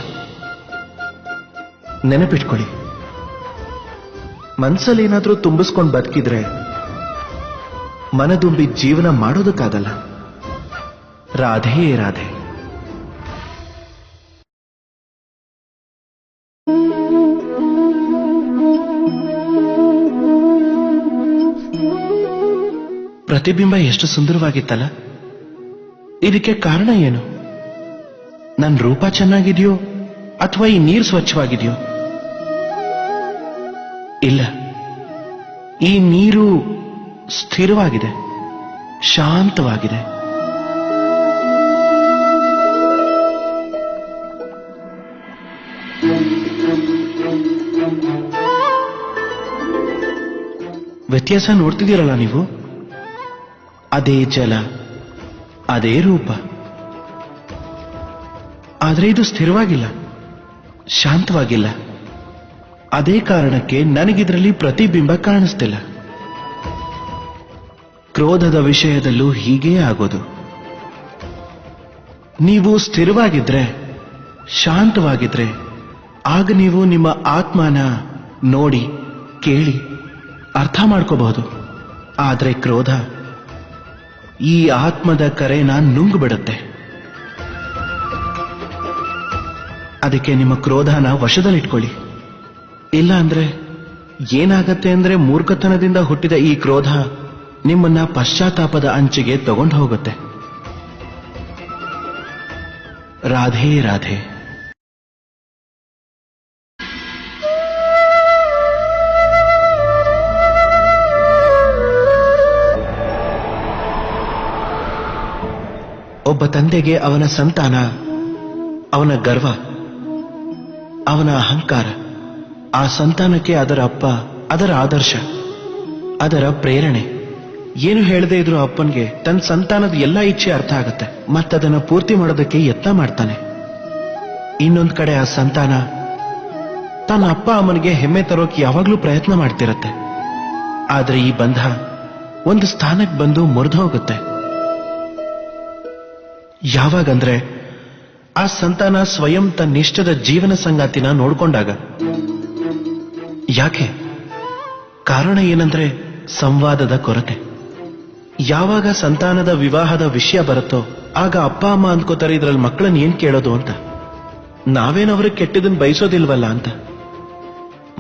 ನೆನಪಿಟ್ಕೊಳ್ಳಿ, ಮನಸ್ಸಲ್ಲಿ ಏನಾದ್ರೂ ತುಂಬಿಸ್ಕೊಂಡು ಬದುಕಿದ್ರೆ ಮನದುಂಬಿ ಜೀವನ ಮಾಡೋದಕ್ಕಾಗಲ್ಲ. ರಾಧೇ ರಾಧೆ. ಪ್ರತಿಬಿಂಬ ಎಷ್ಟು ಸುಂದರವಾಗಿತ್ತಲ್ಲ. ಇದಕ್ಕೆ ಕಾರಣ ಏನು? ನನ್ನ ರೂಪ ಚೆನ್ನಾಗಿದೆಯೋ ಅಥವಾ ಈ ನೀರು ಸ್ವಚ್ಛವಾಗಿದೆಯೋ? ಇಲ್ಲ, ಈ ನೀರು ಸ್ಥಿರವಾಗಿದೆ, ಶಾಂತವಾಗಿದೆ. ವ್ಯತ್ಯಾಸ ನೋಡ್ತಿದ್ದೀರಲ್ಲ ನೀವು? ಅದೇ ಜಲ, ಅದೇ ರೂಪ, ಆದರೆ ಇದು ಸ್ಥಿರವಾಗಿಲ್ಲ, ಶಾಂತವಾಗಿಲ್ಲ. ಅದೇ ಕಾರಣಕ್ಕೆ ನನಗಿದ್ರಲ್ಲಿ ಪ್ರತಿಬಿಂಬ ಕಾಣಿಸ್ತಿಲ್ಲ. ಕ್ರೋಧದ ವಿಷಯದಲ್ಲೂ ಹೀಗೇ ಆಗೋದು. ನೀವು ಸ್ಥಿರವಾಗಿದ್ರೆ, ಶಾಂತವಾಗಿದ್ರೆ, ಆಗ ನೀವು ನಿಮ್ಮ ಆತ್ಮನ ನೋಡಿ, ಕೇಳಿ, ಅರ್ಥ ಮಾಡ್ಕೋಬಹುದು. ಆದರೆ ಕ್ರೋಧ ಈ ಆತ್ಮದ ಕರೆನ ನುಂಗ್ಬಿಡುತ್ತೆ. ಅದಕ್ಕೆ ನಿಮ್ಮ ಕ್ರೋಧನ ವಶದಲ್ಲಿಟ್ಕೊಳ್ಳಿ. ಇಲ್ಲ ಅಂದ್ರೆ ಏನಾಗತ್ತೆ ಅಂದ್ರೆ, ಮೂರ್ಖತನದಿಂದ ಹುಟ್ಟಿದ ಈ ಕ್ರೋಧ ನಿಮ್ಮನ್ನ ಪಶ್ಚಾತ್ತಾಪದ ಅಂಚಿಗೆ ತಗೊಂಡು ಹೋಗುತ್ತೆ. ರಾಧೇ ರಾಧೆ. ಒಬ್ಬ ತಂದೆಗೆ ಅವನ ಸಂತಾನ, ಅವನ ಗರ್ವ, ಅವನ ಅಹಂಕಾರ, ಆ ಸಂತಾನಕ್ಕೆ ಅದರ ಅಪ್ಪ, ಅದರ ಆದರ್ಶ, ಅದರ ಪ್ರೇರಣೆ. ಏನು ಹೇಳದೇ ಇದ್ರು ಅಪ್ಪನ್ಗೆ ತನ್ನ ಸಂತಾನದ ಎಲ್ಲ ಇಚ್ಛೆ ಅರ್ಥ ಆಗುತ್ತೆ, ಮತ್ತದನ್ನ ಪೂರ್ತಿ ಮಾಡೋದಕ್ಕೆ ಯತ್ನ ಮಾಡ್ತಾನೆ. ಇನ್ನೊಂದ್ ಕಡೆ ಆ ಸಂತಾನ ತನ್ನ ಅಪ್ಪ ಅಮ್ಮನಿಗೆ ಹೆಮ್ಮೆ ತರೋಕೆ ಯಾವಾಗ್ಲೂ ಪ್ರಯತ್ನ ಮಾಡ್ತಿರತ್ತೆ. ಆದ್ರೆ ಈ ಬಂಧ ಒಂದು ಸ್ಥಾನಕ್ಕೆ ಬಂದು ಮುರಿದು ಹೋಗುತ್ತೆ. ಯಾವಾಗಂದ್ರೆ ಆ ಸಂತಾನ ಸ್ವಯಂ ತನ್ನಿಷ್ಟದ ಜೀವನ ಸಂಗಾತಿನ ನೋಡ್ಕೊಂಡಾಗ. ಯಾಕೆ? ಕಾರಣ ಏನಂದ್ರೆ ಸಂವಾದದ ಕೊರತೆ. ಯಾವಾಗ ಸಂತಾನದ ವಿವಾಹದ ವಿಷಯ ಬರುತ್ತೋ ಆಗ ಅಪ್ಪ ಅಮ್ಮ ಅಂದ್ಕೋತಾರೆ, ಇದ್ರಲ್ಲಿ ಮಕ್ಕಳನ್ನ ಏನ್ ಕೇಳೋದು ಅಂತ, ನಾವೇನವ್ರಿಗೆ ಕೆಟ್ಟದನ್ನ ಬಯಸೋದಿಲ್ವಲ್ಲ ಅಂತ.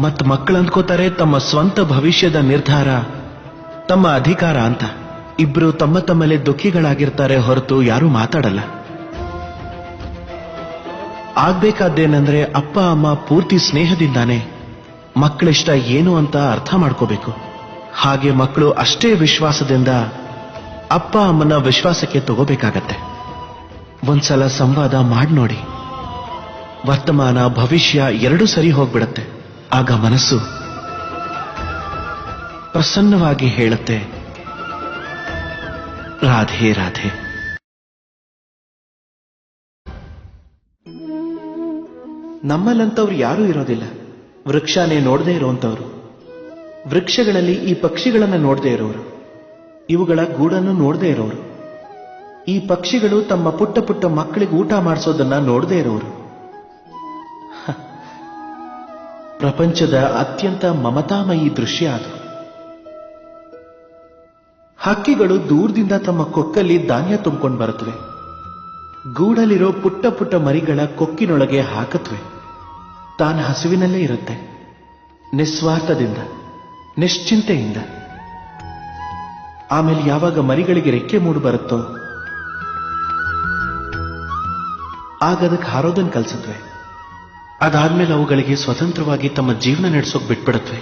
ಮತ್ ಮಕ್ಕಳು ಅಂದ್ಕೋತಾರೆ ತಮ್ಮ ಸ್ವಂತ ಭವಿಷ್ಯದ ನಿರ್ಧಾರ ತಮ್ಮ ಅಧಿಕಾರ ಅಂತ. ಇಬ್ರು ತಮ್ಮ ತಮ್ಮಲ್ಲೇ ದುಃಖಿಗಳಾಗಿರ್ತಾರೆ ಹೊರತು ಯಾರೂ ಮಾತಾಡಲ್ಲ. ಆಗ್ಬೇಕಾದ್ದೇನೆಂದ್ರೆ ಅಪ್ಪ ಅಮ್ಮ ಪೂರ್ತಿ ಸ್ನೇಹದಿಂದಾನೆ ಮಕ್ಕಳಿಷ್ಟ ಏನು ಅಂತ ಅರ್ಥ ಮಾಡ್ಕೋಬೇಕು. ಹಾಗೆ ಮಕ್ಕಳು ಅಷ್ಟೇ ವಿಶ್ವಾಸದಿಂದ ಅಪ್ಪ ಅಮ್ಮನ ವಿಶ್ವಾಸಕ್ಕೆ ತಗೋಬೇಕಾಗತ್ತೆ. ಒಂದ್ಸಲ ಸಂವಾದ ಮಾಡಿ ನೋಡಿ, ವರ್ತಮಾನ ಭವಿಷ್ಯ ಎರಡೂ ಸರಿ ಹೋಗ್ಬಿಡತ್ತೆ. ಆಗ ಮನಸ್ಸು ಪ್ರಸನ್ನವಾಗಿ ಹೇಳುತ್ತೆ, ರಾಧೆ ರಾಧೆ. ನಮ್ಮಲ್ಲಂತವ್ರು ಯಾರೂ ಇರೋದಿಲ್ಲ. ವೃಕ್ಷನೇ ನೋಡದೇ ಇರುವಂತವ್ರು, ವೃಕ್ಷಗಳಲ್ಲಿ ಈ ಪಕ್ಷಿಗಳನ್ನ ನೋಡದೇ ಇರೋರು, ಇವುಗಳ ಗೂಡನ್ನು ನೋಡದೇ ಇರೋರು, ಈ ಪಕ್ಷಿಗಳು ತಮ್ಮ ಪುಟ್ಟ ಪುಟ್ಟ ಮಕ್ಕಳಿಗೆ ಊಟ ಮಾಡಿಸೋದನ್ನ ನೋಡದೇ ಇರೋರು. ಪ್ರಪಂಚದ ಅತ್ಯಂತ ಮಮತಾಮಯಿ ದೃಶ್ಯ ಅದು. ಹಕ್ಕಿಗಳು ದೂರದಿಂದ ತಮ್ಮ ಕೊಕ್ಕಲ್ಲಿ ಧಾನ್ಯ ತುಂಬಿಕೊಂಡು ಬರುತ್ತವೆ. ಗೂಡಲಿರೋ ಪುಟ್ಟ ಪುಟ್ಟ ಮರಿಗಳ ಕೊಕ್ಕಿನೊಳಗೆ ಹಾಕತ್ವೆ. ತಾನು ಹಸುವಿನಲ್ಲೇ ಇರುತ್ತೆ, ನಿಸ್ವಾರ್ಥದಿಂದ, ನಿಶ್ಚಿಂತೆಯಿಂದ. ಆಮೇಲೆ ಯಾವಾಗ ಮರಿಗಳಿಗೆ ರೆಕ್ಕೆ ಮೂಡು ಬರುತ್ತೋ ಆಗ ಅದಕ್ಕೆ ಹಾರೋದನ್ನು ಕಲಿಸುತ್ತವೆ. ಅದಾದ್ಮೇಲೆ ಅವುಗಳಿಗೆ ಸ್ವತಂತ್ರವಾಗಿ ತಮ್ಮ ಜೀವನ ನಡೆಸೋಕ್ ಬಿಟ್ಬಿಡುತ್ತವೆ.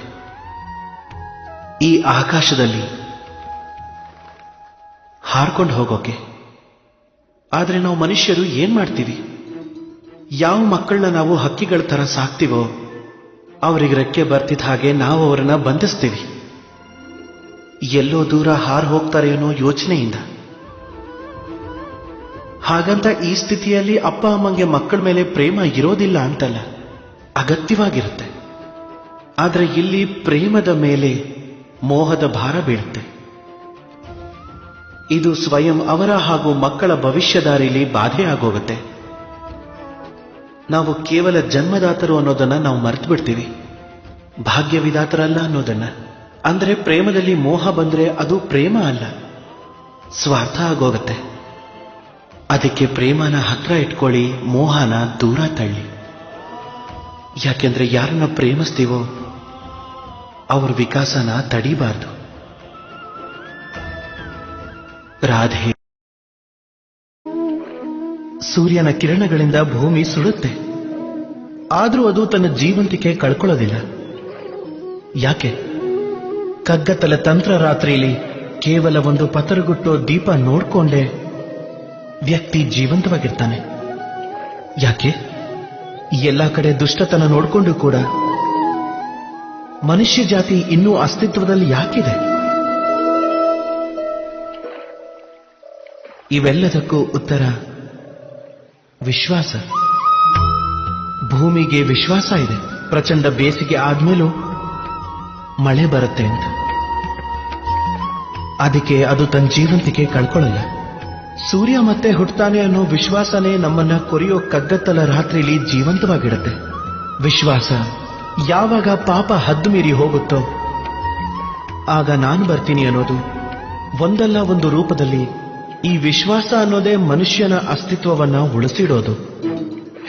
ಈ ಆಕಾಶದಲ್ಲಿ ಹಾರ್ಕೊಂಡು ಹೋಗೋಕೆ. ಆದ್ರೆ ನಾವು ಮನುಷ್ಯರು ಏನ್ ಮಾಡ್ತೀವಿ? ಯಾವ ಮಕ್ಕಳನ್ನ ನಾವು ಹಕ್ಕಿಗಳ ತರ ಸಾಕ್ತಿವೋ ಅವರಿಗೆ ರೆಕ್ಕೆ ಬರ್ತಿದ್ದ ಹಾಗೆ ನಾವು ಅವರನ್ನ ಬಂಧಿಸ್ತೀವಿ. ಎಲ್ಲೋ ದೂರ ಹಾರ್ ಹೋಗ್ತಾರೆ ಅನ್ನೋ ಯೋಚನೆಯಿಂದ. ಹಾಗಂತ ಈ ಸ್ಥಿತಿಯಲ್ಲಿ ಅಪ್ಪ ಅಮ್ಮಂಗೆ ಮಕ್ಕಳ ಮೇಲೆ ಪ್ರೇಮ ಇರೋದಿಲ್ಲ ಅಂತಲ್ಲ, ಅಗತ್ಯವಾಗಿರುತ್ತೆ. ಆದ್ರೆ ಇಲ್ಲಿ ಪ್ರೇಮದ ಮೇಲೆ ಮೋಹದ ಭಾರ ಬೀಳುತ್ತೆ. ಇದು ಸ್ವಯಂ ಅವರ ಹಾಗೂ ಮಕ್ಕಳ ಭವಿಷ್ಯದಾರಿಲಿ ಬಾಧೆ ಆಗೋಗುತ್ತೆ. ನಾವು ಕೇವಲ ಜನ್ಮದಾತರು ಅನ್ನೋದನ್ನ ನಾವು ಮರೆತು ಬಿಡ್ತೀವಿ, ಭಾಗ್ಯವಿದಾತರಲ್ಲ ಅನ್ನೋದನ್ನ. ಅಂದ್ರೆ ಪ್ರೇಮದಲ್ಲಿ ಮೋಹ ಬಂದ್ರೆ ಅದು ಪ್ರೇಮ ಅಲ್ಲ, ಸ್ವಾರ್ಥ ಆಗೋಗತ್ತೆ. ಅದಕ್ಕೆ ಪ್ರೇಮನ ಹತ್ರ ಇಟ್ಕೊಳ್ಳಿ, ಮೋಹನ ದೂರ ತಳ್ಳಿ. ಯಾಕೆಂದ್ರೆ ಯಾರನ್ನ ಪ್ರೇಮಿಸ್ತೀವೋ ಅವ್ರ ವಿಕಾಸನ ತಡಿಬಾರ್ದು. ರಾಧೆ. ಸೂರ್ಯನ ಕಿರಣಗಳಿಂದ ಭೂಮಿ ಸುಡುತ್ತೆ, ಆದ್ರೂ ಅದು ತನ್ನ ಜೀವಂತಿಕೆ ಕಳ್ಕೊಳ್ಳೋದಿಲ್ಲ. ಯಾಕೆ? ಕಗ್ಗತ್ತಲ ತಂತ್ರ ರಾತ್ರಿಯಲ್ಲಿ ಕೇವಲ ಒಂದು ಪತರಗುಟ್ಟೋ ದೀಪ ನೋಡ್ಕೊಂಡೇ ವ್ಯಕ್ತಿ ಜೀವಂತವಾಗಿರ್ತಾನೆ. ಯಾಕೆ? ಎಲ್ಲ ಕಡೆ ದುಷ್ಟತನ ನೋಡ್ಕೊಂಡು ಕೂಡ ಮನುಷ್ಯ ಜಾತಿ ಇನ್ನೂ ಅಸ್ತಿತ್ವದಲ್ಲಿ ಯಾಕಿದೆ? ಇವೆಲ್ಲದಕ್ಕೂ ಉತ್ತರ ವಿಶ್ವಾಸ. ಭೂಮಿಗೆ ವಿಶ್ವಾಸ ಇದೆ, ಪ್ರಚಂಡ ಬೇಸಿಗೆ ಆದ್ಮೇಲೂ ಮಳೆ ಬರುತ್ತೆ ಅಂತ. ಅದಕ್ಕೆ ಅದು ತನ್ನ ಜೀವಂತಿಕೆ ಕಳ್ಕೊಳ್ಳಲ್ಲ. ಸೂರ್ಯ ಮತ್ತೆ ಹುಟ್ಟುತ್ತಾನೆ ಅನ್ನೋ ವಿಶ್ವಾಸನೇ ನಮ್ಮನ್ನ ಕೊರೆಯೋ ಕಗ್ಗತ್ತಲ ರಾತ್ರಿಲಿ ಜೀವಂತವಾಗಿಡುತ್ತೆ. ವಿಶ್ವಾಸ ಯಾವಾಗ ಪಾಪ ಹದ್ದು ಮೀರಿ ಹೋಗುತ್ತೋ ಆಗ ನಾನು ಬರ್ತೀನಿ ಅನ್ನೋದು ಒಂದಲ್ಲ ಒಂದು ರೂಪದಲ್ಲಿ ಈ ವಿಶ್ವಾಸ ಅನ್ನೋದೇ ಮನುಷ್ಯನ ಅಸ್ತಿತ್ವವನ್ನ ಉಳಿಸಿಡೋದು.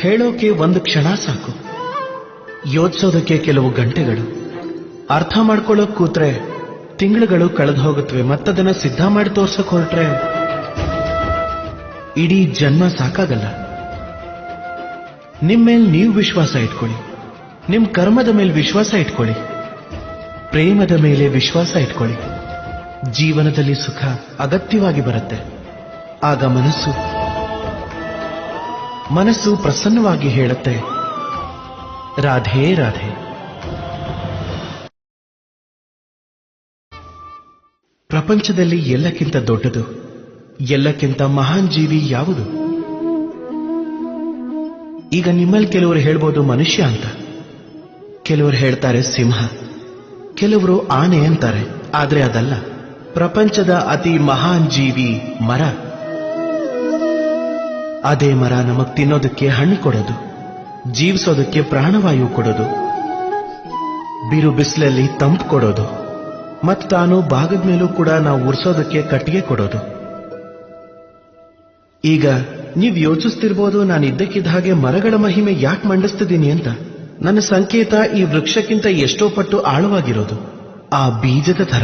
ಹೇಳೋಕೆ ಒಂದು ಕ್ಷಣ ಸಾಕು, ಯೋಚಿಸೋದಕ್ಕೆ ಕೆಲವು ಗಂಟೆಗಳು, ಅರ್ಥ ಮಾಡ್ಕೊಳ್ಳೋಕ್ ಕೂತ್ರೆ ತಿಂಗಳುಗಳು ಕಳೆದು ಹೋಗುತ್ತವೆ. ಮತ್ತದನ್ನ ಸಿದ್ಧ ಮಾಡಿ ತೋರ್ಸಕ್ ಹೊರಟ್ರೆ ಇಡೀ ಜನ್ಮ ಸಾಕಾಗಲ್ಲ. ನಿಮ್ಮೇಲ್ ನೀವು ವಿಶ್ವಾಸ ಇಟ್ಕೊಳ್ಳಿ, ನಿಮ್ ಕರ್ಮದ ಮೇಲೆ ವಿಶ್ವಾಸ ಇಟ್ಕೊಳ್ಳಿ, ಪ್ರೇಮದ ಮೇಲೆ ವಿಶ್ವಾಸ ಇಟ್ಕೊಳ್ಳಿ. ಜೀವನದಲ್ಲಿ ಸುಖ ಅಗತ್ಯವಾಗಿ ಬರುತ್ತೆ. ಆಗ ಮನಸ್ಸು ಪ್ರಸನ್ನವಾಗಿ ಹೇಳುತ್ತೆ, ರಾಧೆ ರಾಧೆ. ಪ್ರಪಂಚದಲ್ಲಿ ಎಲ್ಲಕ್ಕಿಂತ ದೊಡ್ಡದು, ಎಲ್ಲಕ್ಕಿಂತ ಮಹಾನ್ ಜೀವಿ ಯಾವುದು? ಈಗ ನಿಮ್ಮಲ್ಲಿ ಕೆಲವರು ಹೇಳ್ಬೋದು ಮನುಷ್ಯ ಅಂತ, ಕೆಲವರು ಹೇಳ್ತಾರೆ ಸಿಂಹ, ಕೆಲವರು ಆನೆ ಅಂತಾರೆ. ಆದ್ರೆ ಅದಲ್ಲ. ಪ್ರಪಂಚದ ಅತಿ ಮಹಾನ್ ಜೀವಿ ಮರ. ಅದೇ ಮರ ನಮಗ್ ತಿನ್ನೋದಕ್ಕೆ ಹಣ್ಣು ಕೊಡೋದು, ಜೀವಿಸೋದಕ್ಕೆ ಪ್ರಾಣವಾಯು ಕೊಡೋದು, ಬಿರು ಬಿಸಿಲಲ್ಲಿ ತಂಪು ಕೊಡೋದು, ಮತ್ತು ತಾನು ಭಾಗದ ಮೇಲೂ ಕೂಡ ನಾವು ಉರ್ಸೋದಕ್ಕೆ ಕಟ್ಟಿಗೆ ಕೊಡೋದು. ಈಗ ನೀವು ಯೋಚಿಸ್ತಿರ್ಬೋದು, ನಾನು ಇದ್ದಕ್ಕಿದ್ದ ಹಾಗೆ ಮರಗಳ ಮಹಿಮೆ ಯಾಕೆ ಮಂಡಿಸ್ತಿದ್ದೀನಿ ಅಂತ. ನನ್ನ ಸಂಕೇತ ಈ ವೃಕ್ಷಕ್ಕಿಂತ ಎಷ್ಟೋ ಪಟ್ಟು ಆಳವಾಗಿರೋದು. ಆ ಬೀಜದ ಥರ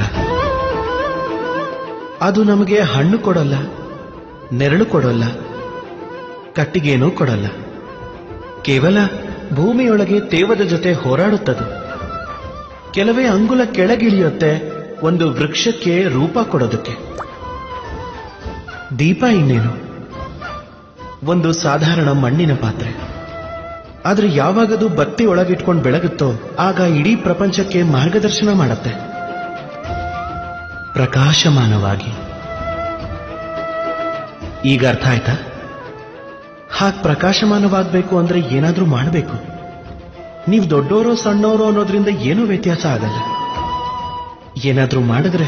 ಅದು ನಮಗೆ ಹಣ್ಣು ಕೊಡಲ್ಲ, ನೆರಳು ಕೊಡಲ್ಲ, ಕಟ್ಟಿಗೇನೂ ಕೊಡಲ್ಲ. ಕೇವಲ ಭೂಮಿಯೊಳಗೆ ತೇವದ ಜೊತೆ ಹೋರಾಡುತ್ತದು. ಕೆಲವೇ ಅಂಗುಲ ಕೆಳಗಿಳಿಯುತ್ತೆ ಒಂದು ವೃಕ್ಷಕ್ಕೆ ರೂಪ ಕೊಡೋದಕ್ಕೆ. ದೀಪ ಇನ್ನೇನು, ಒಂದು ಸಾಧಾರಣ ಮಣ್ಣಿನ ಪಾತ್ರೆ. ಆದ್ರೆ ಯಾವಾಗದು ಬತ್ತಿ ಒಳಗಿಟ್ಕೊಂಡು ಬೆಳಗುತ್ತೋ ಆಗ ಇಡೀ ಪ್ರಪಂಚಕ್ಕೆ ಮಾರ್ಗದರ್ಶನ ಮಾಡುತ್ತೆ, ಪ್ರಕಾಶಮಾನವಾಗಿ. ಈಗ ಅರ್ಥ ಆಯ್ತಾ? ಹಾಗೆ ಪ್ರಕಾಶಮಾನವಾಗಬೇಕು ಅಂದ್ರೆ ಏನಾದ್ರೂ ಮಾಡಬೇಕು. ನೀವು ದೊಡ್ಡೋರೋ ಸಣ್ಣೋರೋ ಅನ್ನೋದ್ರಿಂದ ಏನೂ ವ್ಯತ್ಯಾಸ ಆಗಲ್ಲ. ಏನಾದ್ರೂ ಮಾಡಿದ್ರೆ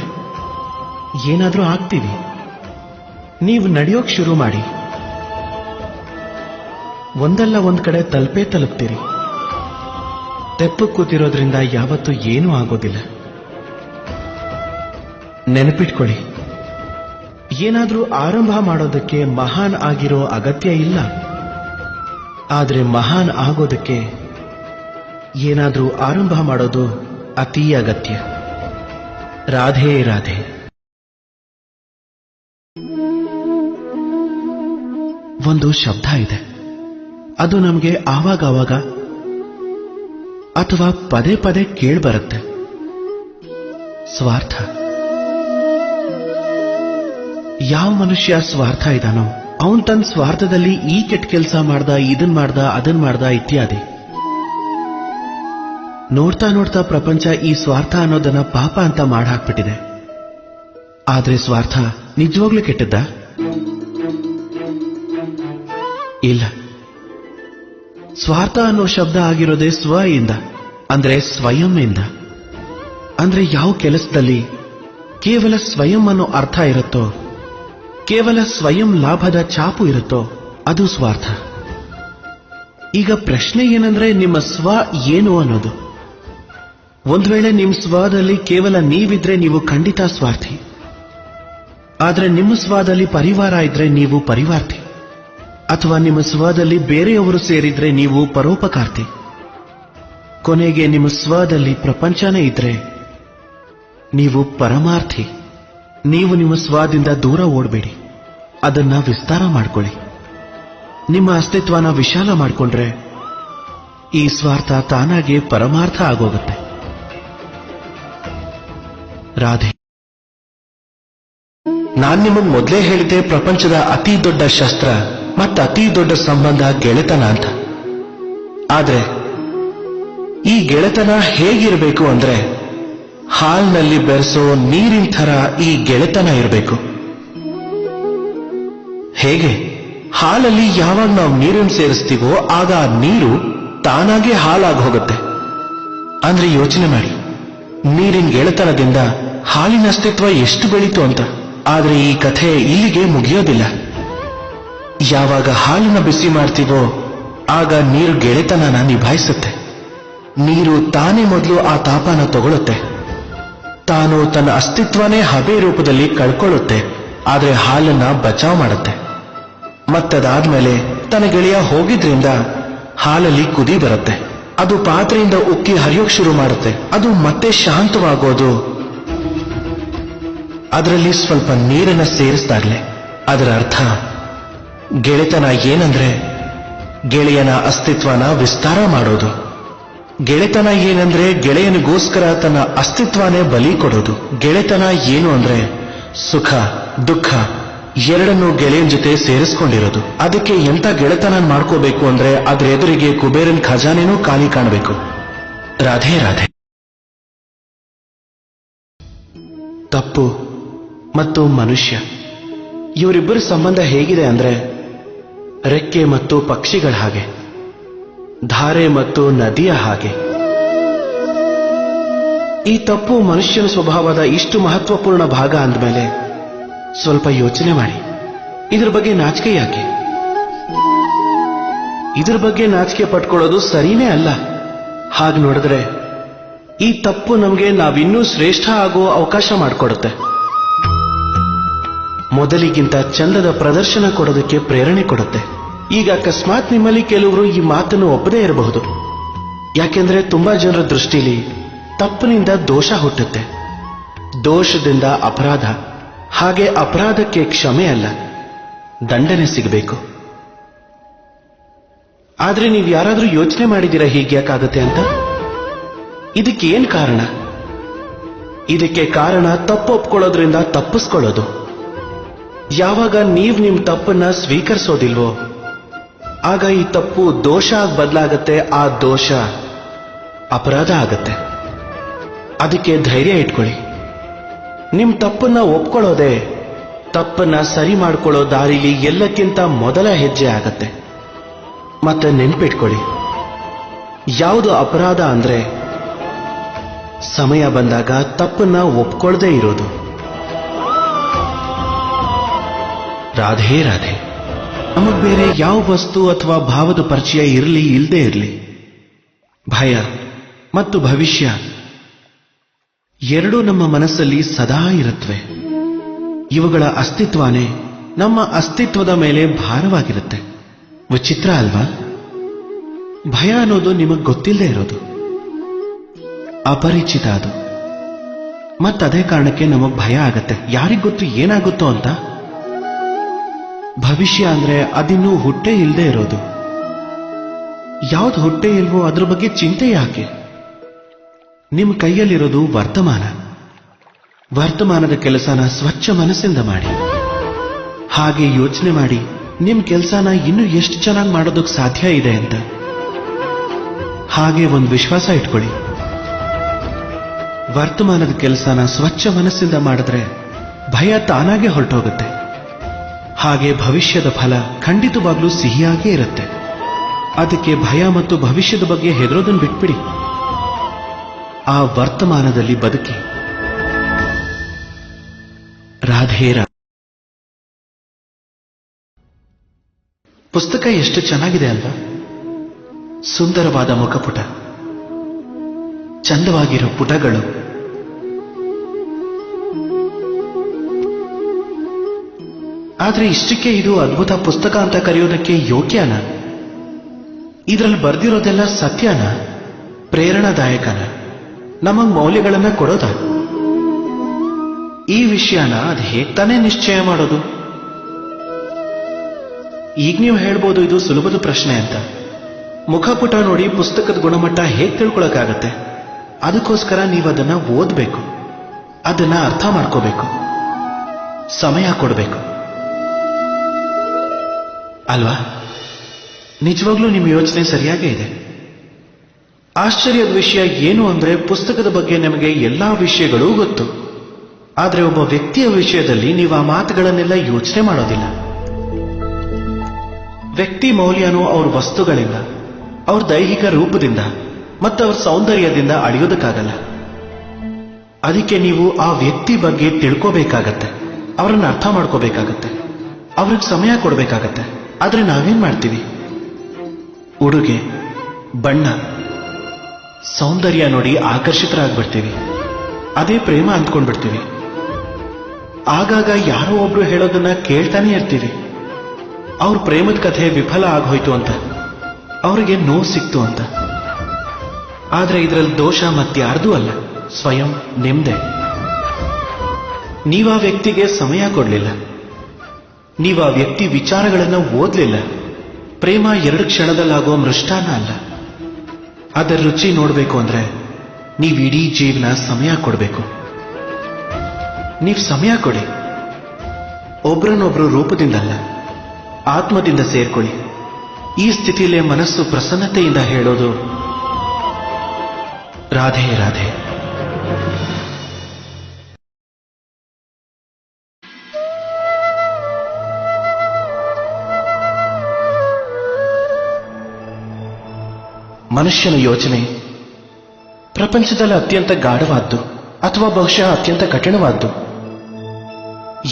ಏನಾದ್ರೂ ಆಗ್ತೀವಿ. ನೀವು ನಡೆಯೋಕ್ ಶುರು ಮಾಡಿ, ಒಂದಲ್ಲ ಒಂದ್ ಕಡೆ ತಲುಪ್ತೀರಿ. ತೆಪ್ಪು ಕೂತಿರೋದ್ರಿಂದ ಯಾವತ್ತೂ ಏನೂ ಆಗೋದಿಲ್ಲ. ನೆನಪಿಟ್ಕೊಳ್ಳಿ, ಏನಾದ್ರೂ ಆರಂಭ ಮಾಡೋದಕ್ಕೆ ಮಹಾನ್ ಆಗಿರೋ ಅಗತ್ಯ ಇಲ್ಲ. ಆದ್ರೆ ಮಹಾನ್ ಆಗೋದಕ್ಕೆ ಏನಾದ್ರೂ ಆರಂಭ ಮಾಡೋದು ಅತೀ ಅಗತ್ಯ. ರಾಧೆ ರಾಧೆ. ಒಂದು ಶಬ್ದ ಇದೆ, ಅದು ನಮಗೆ ಆವಾಗವಾಗ ಅಥವಾ ಪದೇ ಪದೇ ಕೇಳ್ಬರುತ್ತೆ. ಸ್ವಾರ್ಥ. ಯಾವ ಮನುಷ್ಯ ಸ್ವಾರ್ಥ ಇದ್ದಾನೋ ಅವನ್ ತನ್ನ ಸ್ವಾರ್ಥದಲ್ಲಿ ಈ ಕೆಟ್ಟ ಕೆಲಸ ಮಾಡ್ದ, ಇದನ್ ಮಾಡ್ದ, ಅದನ್ ಮಾಡ್ದ ಇತ್ಯಾದಿ. ನೋಡ್ತಾ ನೋಡ್ತಾ ಪ್ರಪಂಚ ಈ ಸ್ವಾರ್ಥ ಅನ್ನೋದನ್ನ ಪಾಪ ಅಂತ ಮಾಡಾಕ್ಬಿಟ್ಟಿದೆ. ಆದ್ರೆ ಸ್ವಾರ್ಥ ನಿಜವಾಗ್ಲೂ ಕೆಟ್ಟದ್ದ? ಇಲ್ಲ. ಸ್ವಾರ್ಥ ಅನ್ನೋ ಶಬ್ದ ಆಗಿರೋದೇ ಸ್ವ ಇಂದ, ಅಂದ್ರೆ ಸ್ವಯಂ ಇಂದ. ಅಂದ್ರೆ ಯಾವ ಕೆಲಸದಲ್ಲಿ ಕೇವಲ ಸ್ವಯಂ ಅನ್ನೋ ಅರ್ಥ ಇರುತ್ತೋ, ಕೇವಲ ಸ್ವಯಂ ಲಾಭದ ಛಾಪು ಇರುತ್ತೋ ಅದು ಸ್ವಾರ್ಥ. ಈಗ ಪ್ರಶ್ನೆ ಏನಂದ್ರೆ ನಿಮ್ಮ ಸ್ವ ಏನು ಅನ್ನೋದು. ಒಂದ್ ವೇಳೆ ನಿಮ್ಮ ಸ್ವದಲ್ಲಿ ಕೇವಲ ನೀವಿದ್ರೆ ನೀವು ಖಂಡಿತ ಸ್ವಾರ್ಥಿ. ಆದ್ರೆ ನಿಮ್ಮ ಸ್ವದಲ್ಲಿ ಪರಿವಾರ ಇದ್ರೆ ನೀವು ಪರಿವಾರ್ಥಿ. ಅಥವಾ ನಿಮ್ಮ ಸ್ವದಲ್ಲಿ ಬೇರೆಯವರು ಸೇರಿದ್ರೆ ನೀವು ಪರೋಪಕಾರ್ತಿ. ಕೊನೆಗೆ ನಿಮ್ಮ ಸ್ವದಲ್ಲಿ ಪ್ರಪಂಚನೇ ಇದ್ರೆ ನೀವು ಪರಮಾರ್ಥಿ. ನೀವು ನಿಮ್ಮ ಸ್ವದಿಂದ ದೂರ ಓಡಬೇಡಿ, ಅದನ್ನ ವಿಸ್ತಾರ ಮಾಡ್ಕೊಳ್ಳಿ. ನಿಮ್ಮ ಅಸ್ತಿತ್ವನ ವಿಶಾಲ ಮಾಡಿಕೊಂಡ್ರೆ ಈ ಸ್ವಾರ್ಥ ತಾನಾಗೆ ಪರಮಾರ್ಥ ಆಗೋಗುತ್ತೆ. ರಾಧೆ, ನಾನ್ ನಿಮಗ್ ಮೊದಲೇ ಹೇಳಿದ್ದೆ ಪ್ರಪಂಚದ ಅತಿ ದೊಡ್ಡ ಶಸ್ತ್ರ ಮತ್ತು ಅತಿ ದೊಡ್ಡ ಸಂಬಂಧ ಗೆಳೆತನ ಅಂತ. ಆದ್ರೆ ಈ ಗೆಳೆತನ ಹೇಗಿರಬೇಕು ಅಂದ್ರೆ ಹಾಲ್ನಲ್ಲಿ ಬೆರೆಸೋ ನೀರಿನ ಥರ ಈ ಗೆಳೆತನ ಇರಬೇಕು. ಹೇಗೆ? ಹಾಲಲ್ಲಿ ಯಾವಾಗ ನಾವು ನೀರನ್ನು ಸೇರಿಸ್ತೀವೋ ಆಗ ಆ ನೀರು ತಾನಾಗೆ ಹಾಲಾಗಿ ಹೋಗುತ್ತೆ. ಅಂದ್ರೆ ಯೋಚನೆ ಮಾಡಿ, ನೀರಿನ ಗೆಳೆತನದಿಂದ ಹಾಲಿನ ಅಸ್ತಿತ್ವ ಎಷ್ಟು ಬೆಳೀತು ಅಂತ. ಆದ್ರೆ ಈ ಕಥೆ ಇಲ್ಲಿಗೆ ಮುಗಿಯೋದಿಲ್ಲ. ಯಾವಾಗ ಹಾಲನ್ನ ಬಿಸಿ ಮಾಡ್ತೀವೋ ಆಗ ನೀರು ಗೆಳೆತನನ ನಿಭಾಯಿಸುತ್ತೆ. ನೀರು ತಾನೇ ಮೊದಲು ಆ ತಾಪನ ತಗೊಳುತ್ತೆ. ತಾನು ತನ್ನ ಅಸ್ತಿತ್ವನೇ ಹಬೆ ರೂಪದಲ್ಲಿ ಕಳ್ಕೊಳ್ಳುತ್ತೆ. ಆದ್ರೆ ಹಾಲನ್ನ ಬಚಾವ್ ಮಾಡುತ್ತೆ. ಮತ್ತದಾದ್ಮೇಲೆ ತನ್ನ ಗೆಳೆಯ ಹೋಗಿದ್ರಿಂದ ಹಾಲಲ್ಲಿ ಕುದಿ ಬರುತ್ತೆ. ಅದು ಪಾತ್ರೆಯಿಂದ ಉಕ್ಕಿ ಹರಿಯೋಕ್ ಶುರು ಮಾಡುತ್ತೆ. ಅದು ಮತ್ತೆ ಶಾಂತವಾಗೋದು ಅದರಲ್ಲಿ ಸ್ವಲ್ಪ ನೀರನ್ನ ಸೇರಿಸ್ದಾಗ್ಲೆ. ಅದರ ಅರ್ಥ ಗೆಳೆತನ ಏನಂದ್ರೆ ಗೆಳೆಯನ ಅಸ್ತಿತ್ವನ ವಿಸ್ತಾರ ಮಾಡೋದು. ಗೆಳೆತನ ಏನಂದ್ರೆ ಗೆಳೆಯನಿಗೋಸ್ಕರ ತನ್ನ ಅಸ್ತಿತ್ವನೇ ಬಲಿ ಕೊಡೋದು. ಗೆಳೆತನ ಏನು ಅಂದ್ರೆ ಸುಖ ದುಃಖ ಎರಡನ್ನೂ ಗೆಳೆಯನ ಜೊತೆ ಸೇರಿಸ್ಕೊಂಡಿರೋದು. ಅದಕ್ಕೆ ಎಂತ ಗೆಳೆತನ ಮಾಡ್ಕೋಬೇಕು ಅಂದ್ರೆ ಅದ್ರ ಎದುರಿಗೆ ಕುಬೇರನ್ ಖಜಾನೆನೂ ಖಾಲಿ ಕಾಣಬೇಕು. ರಾಧೆ ರಾಧೆ. ತಪ್ಪು ಮತ್ತು ಮನುಷ್ಯ ಇವರಿಬ್ಬರ ಸಂಬಂಧ ಹೇಗಿದೆ ಅಂದ್ರೆ ರೆಕ್ಕೆ ಮತ್ತು ಪಕ್ಷಿಗಳ ಹಾಗೆ, ಧಾರೆ ಮತ್ತು ನದಿಯ ಹಾಗೆ. ಈ ತಪ್ಪು ಮನುಷ್ಯನ ಸ್ವಭಾವದ ಇಷ್ಟು ಮಹತ್ವಪೂರ್ಣ ಭಾಗ ಅಂದಮೇಲೆ ಸ್ವಲ್ಪ ಯೋಚನೆ ಮಾಡಿ. ಇದ್ರ ಬಗ್ಗೆ ನಾಚಿಕೆ ಯಾಕೆ? ಇದ್ರ ಬಗ್ಗೆ ನಾಚಿಕೆ ಪಟ್ಕೊಳ್ಳೋದು ಸರಿನೇ ಅಲ್ಲ. ಹಾಗೆ ನೋಡಿದ್ರೆ ಈ ತಪ್ಪು ನಮಗೆ ನಾವಿನ್ನೂ ಶ್ರೇಷ್ಠ ಆಗೋ ಅವಕಾಶ ಮಾಡಿಕೊಡುತ್ತೆ. ಮೊದಲಿಗಿಂತ ಚಂದದ ಪ್ರದರ್ಶನ ಕೊಡೋದಕ್ಕೆ ಪ್ರೇರಣೆ ಕೊಡುತ್ತೆ. ಈಗ ಅಕಸ್ಮಾತ್ ನಿಮ್ಮಲ್ಲಿ ಕೆಲವರು ಈ ಮಾತನ್ನು ಒಪ್ಪದೇ ಇರಬಹುದು. ಯಾಕೆಂದ್ರೆ ತುಂಬಾ ಜನರ ದೃಷ್ಟಿಲಿ ತಪ್ಪಿನಿಂದ ದೋಷ ಹುಟ್ಟುತ್ತೆ, ದೋಷದಿಂದ ಅಪರಾಧ, ಹಾಗೆ ಅಪರಾಧಕ್ಕೆ ಕ್ಷಮೆ ಅಲ್ಲ, ದಂಡನೆ ಸಿಗಬೇಕು. ಆದ್ರೆ ನೀವು ಯಾರಾದ್ರೂ ಯೋಚನೆ ಮಾಡಿದ್ದೀರಾ ಹೀಗ್ಯಾಕಾಗತ್ತೆ ಅಂತ? ಇದಕ್ಕೇನ್ ಕಾರಣ? ಇದಕ್ಕೆ ಕಾರಣ ತಪ್ಪು ಒಪ್ಕೊಳ್ಳೋದ್ರಿಂದ ತಪ್ಪಿಸ್ಕೊಳ್ಳೋದು. ಯಾವಾಗ ನೀವು ನಿಮ್ ತಪ್ಪನ್ನ ಸ್ವೀಕರಿಸೋದಿಲ್ವೋ ಆಗ ಈ ತಪ್ಪು ದೋಷ ಆಗಿ ಬದಲಾಗತ್ತೆ. ಆ ದೋಷ ಅಪರಾಧ ಆಗತ್ತೆ. ಅದಕ್ಕೆ ಧೈರ್ಯ ಇಟ್ಕೊಳ್ಳಿ. ನಿಮ್ ತಪ್ಪನ್ನ ಒಪ್ಕೊಳ್ಳೋದೇ ತಪ್ಪನ್ನ ಸರಿ ಮಾಡ್ಕೊಳ್ಳೋ ದಾರಿಲಿ ಎಲ್ಲಕ್ಕಿಂತ ಮೊದಲ ಹೆಜ್ಜೆ ಆಗತ್ತೆ. ಮತ್ತೆ ನೆನ್ಪಿಟ್ಕೊಳ್ಳಿ, ಯಾವುದು ಅಪರಾಧ ಅಂದ್ರೆ ಸಮಯ ಬಂದಾಗ ತಪ್ಪನ್ನ ಒಪ್ಕೊಳ್ಳದೇ ಇರೋದು. ರಾಧೆ ರಾಧೆ. ನಮಗ್ ಬೇರೆ ಯಾವ ವಸ್ತು ಅಥವಾ ಭಾವದ ಪರಿಚಯ ಇರಲಿ ಇಲ್ಲದೆ ಇರಲಿ, ಭಯ ಮತ್ತು ಭವಿಷ್ಯ ಎರಡೂ ನಮ್ಮ ಮನಸ್ಸಲ್ಲಿ ಸದಾ ಇರುತ್ತವೆ. ಇವುಗಳ ಅಸ್ತಿತ್ವನೇ ನಮ್ಮ ಅಸ್ತಿತ್ವದ ಮೇಲೆ ಭಾರವಾಗಿರುತ್ತೆ. ವಿಚಿತ್ರ ಅಲ್ವಾ? ಭಯ ಅನ್ನೋದು ನಿಮಗ್ ಗೊತ್ತಿಲ್ಲದೆ ಇರೋದು, ಅಪರಿಚಿತ ಅದು. ಮತ್ತದೇ ಕಾರಣಕ್ಕೆ ನಮಗ್ ಭಯ ಆಗತ್ತೆ. ಯಾರಿಗ್ ಗೊತ್ತು ಏನಾಗುತ್ತೋ ಅಂತ. ಭವಿಷ್ಯ ಅಂದ್ರೆ ಅದಿನ್ನೂ ಹುಟ್ಟೆ ಇಲ್ಲದೆ ಇರೋದು. ಯಾವ್ದು ಹುಟ್ಟೆ ಇಲ್ವೋ ಅದ್ರ ಬಗ್ಗೆ ಚಿಂತೆ ಯಾಕೆ? ನಿಮ್ಮ ಕೈಯಲ್ಲಿರೋದು ವರ್ತಮಾನ. ವರ್ತಮಾನದ ಕೆಲಸನ ಸ್ವಚ್ಛ ಮನಸ್ಸಿಂದ ಮಾಡಿ. ಹಾಗೆ ಯೋಚನೆ ಮಾಡಿ ನಿಮ್ ಕೆಲಸನ ಇನ್ನೂ ಎಷ್ಟು ಚೆನ್ನಾಗಿ ಮಾಡೋದಕ್ಕೆ ಸಾಧ್ಯ ಇದೆ ಅಂತ. ಹಾಗೆ ಒಂದು ವಿಶ್ವಾಸ ಇಟ್ಕೊಳ್ಳಿ, ವರ್ತಮಾನದ ಕೆಲಸನ ಸ್ವಚ್ಛ ಮನಸ್ಸಿಂದ ಮಾಡಿದ್ರೆ ಭಯ ತಾನಾಗೆ ಹೊರಟೋಗುತ್ತೆ. ಹಾಗೆ ಭವಿಷ್ಯದ ಫಲ ಖಂಡಿತವಾಗ್ಲೂ ಸಿಹಿಯಾಗೇ ಇರುತ್ತೆ. ಅದಕ್ಕೆ ಭಯ ಮತ್ತು ಭವಿಷ್ಯದ ಬಗ್ಗೆ ಹೆದರೋದನ್ನು ಬಿಟ್ಬಿಡಿ. ಆ ವರ್ತಮಾನದಲ್ಲಿ ಬದುಕಿ. ರಾಧೆ ರಾಧೆ. ಪುಸ್ತಕ ಎಷ್ಟು ಚೆನ್ನಾಗಿದೆ ಅಲ್ವಾ? ಸುಂದರವಾದ ಮುಖಪುಟ, ಚಂದವಾಗಿರೋ ಪುಟಗಳು, ಆದ್ರೆ ಇಷ್ಟಕ್ಕೆ ಇದು ಅದ್ಭುತ ಪುಸ್ತಕ ಅಂತ ಕರೆಯೋದಕ್ಕೆ ಯೋಗ್ಯನಾ? ಇದರಲ್ಲಿ ಬರ್ದಿರೋದೆಲ್ಲ ಸತ್ಯನ, ಪ್ರೇರಣಾದಾಯಕನ, ನಮಗ್ ಮೌಲ್ಯಗಳನ್ನ ಕೊಡೋದ? ಈ ವಿಷಯನ ಅದು ಹೇಗ್ ತಾನೇ ನಿಶ್ಚಯ ಮಾಡೋದು? ಈಗ ನೀವು ಹೇಳ್ಬೋದು ಇದು ಸುಲಭದ ಪ್ರಶ್ನೆ ಅಂತ. ಮುಖಪುಟ ನೋಡಿ ಪುಸ್ತಕದ ಗುಣಮಟ್ಟ ಹೇಗ್ ತಿಳ್ಕೊಳಕ್ಕಾಗತ್ತೆ? ಅದಕ್ಕೋಸ್ಕರ ನೀವು ಅದನ್ನ ಓದ್ಬೇಕು, ಅದನ್ನ ಅರ್ಥ ಮಾಡ್ಕೋಬೇಕು, ಸಮಯ ಕೊಡಬೇಕು ಅಲ್ವಾ? ನಿಜವಾಗ್ಲೂ ನಿಮ್ಮ ಯೋಚನೆ ಸರಿಯಾಗೇ ಇದೆ. ಆಶ್ಚರ್ಯದ ವಿಷಯ ಏನು ಅಂದ್ರೆ ಪುಸ್ತಕದ ಬಗ್ಗೆ ನಿಮಗೆ ಎಲ್ಲಾ ವಿಷಯಗಳೂ ಗೊತ್ತು, ಆದ್ರೆ ಒಬ್ಬ ವ್ಯಕ್ತಿಯ ವಿಷಯದಲ್ಲಿ ನೀವು ಆ ಮಾತುಗಳನ್ನೆಲ್ಲ ಯೋಚನೆ ಮಾಡೋದಿಲ್ಲ. ವ್ಯಕ್ತಿ ಮೌಲ್ಯನೂ ಅವ್ರ ವಸ್ತುಗಳಿಂದ, ಅವ್ರ ದೈಹಿಕ ರೂಪದಿಂದ ಮತ್ತು ಅವ್ರ ಸೌಂದರ್ಯದಿಂದ ಅಳೆಯೋದಕ್ಕಾಗಲ್ಲ. ಅದಕ್ಕೆ ನೀವು ಆ ವ್ಯಕ್ತಿ ಬಗ್ಗೆ ತಿಳ್ಕೋಬೇಕಾಗತ್ತೆ, ಅವರನ್ನ ಅರ್ಥ ಮಾಡ್ಕೋಬೇಕಾಗತ್ತೆ, ಅವ್ರಿಗೆ ಸಮಯ ಕೊಡಬೇಕಾಗತ್ತೆ. ಆದ್ರೆ ನಾವೇನ್ ಮಾಡ್ತೀವಿ? ಉಡುಗೆ, ಬಣ್ಣ, ಸೌಂದರ್ಯ ನೋಡಿ ಆಕರ್ಷಿತರಾಗ್ಬಿಡ್ತೀವಿ, ಅದೇ ಪ್ರೇಮ ಅಂದ್ಕೊಂಡ್ಬಿಡ್ತೀವಿ. ಆಗಾಗ ಯಾರೋ ಒಬ್ರು ಹೇಳೋದನ್ನ ಕೇಳ್ತಾನೆ ಇರ್ತೀವಿ, ಅವ್ರ ಪ್ರೇಮದ ಕಥೆ ವಿಫಲ ಆಗೋಯ್ತು ಅಂತ, ಅವ್ರಿಗೆ ನೋವು ಸಿಕ್ತು ಅಂತ. ಆದ್ರೆ ಇದರಲ್ಲಿ ದೋಷ ಮತ್ಯಾರ್ದೂ ಅಲ್ಲ, ಸ್ವಯಂ ನಿಮ್ದೆ. ನೀವಾ ವ್ಯಕ್ತಿಗೆ ಸಮಯ ಕೊಡ್ಲಿಲ್ಲ, ನೀವಾ ವ್ಯಕ್ತಿ ವಿಚಾರಗಳನ್ನ ಓದ್ಲಿಲ್ಲ. ಪ್ರೇಮ 2 ಕ್ಷಣದಲ್ಲಾಗೋ ಮೃಷ್ಟಾನ್ನ ಅಲ್ಲ. ಅದರ ರುಚಿ ನೋಡ್ಬೇಕು ಅಂದ್ರೆ ನೀವಿಡೀ ಜೀವನ ಸಮಯ ಕೊಡಬೇಕು. ನೀವು ಸಮಯ ಕೊಡಿ, ಒಬ್ರನ್ನೊಬ್ರು ರೂಪದಿಂದಲ್ಲ, ಆತ್ಮದಿಂದ ಸೇರ್ಕೊಳ್ಳಿ. ಈ ಸ್ಥಿತಿಯಲ್ಲೇ ಮನಸ್ಸು ಪ್ರಸನ್ನತೆಯಿಂದ ಹೇಳೋದು ರಾಧೆ ರಾಧೆ. ಮನುಷ್ಯನ ಯೋಚನೆ ಪ್ರಪಂಚದಲ್ಲಿ ಅತ್ಯಂತ ಗಾಢವಾದ್ದು ಅಥವಾ ಬಹುಶಃ ಅತ್ಯಂತ ಕಠಿಣವಾದ್ದು.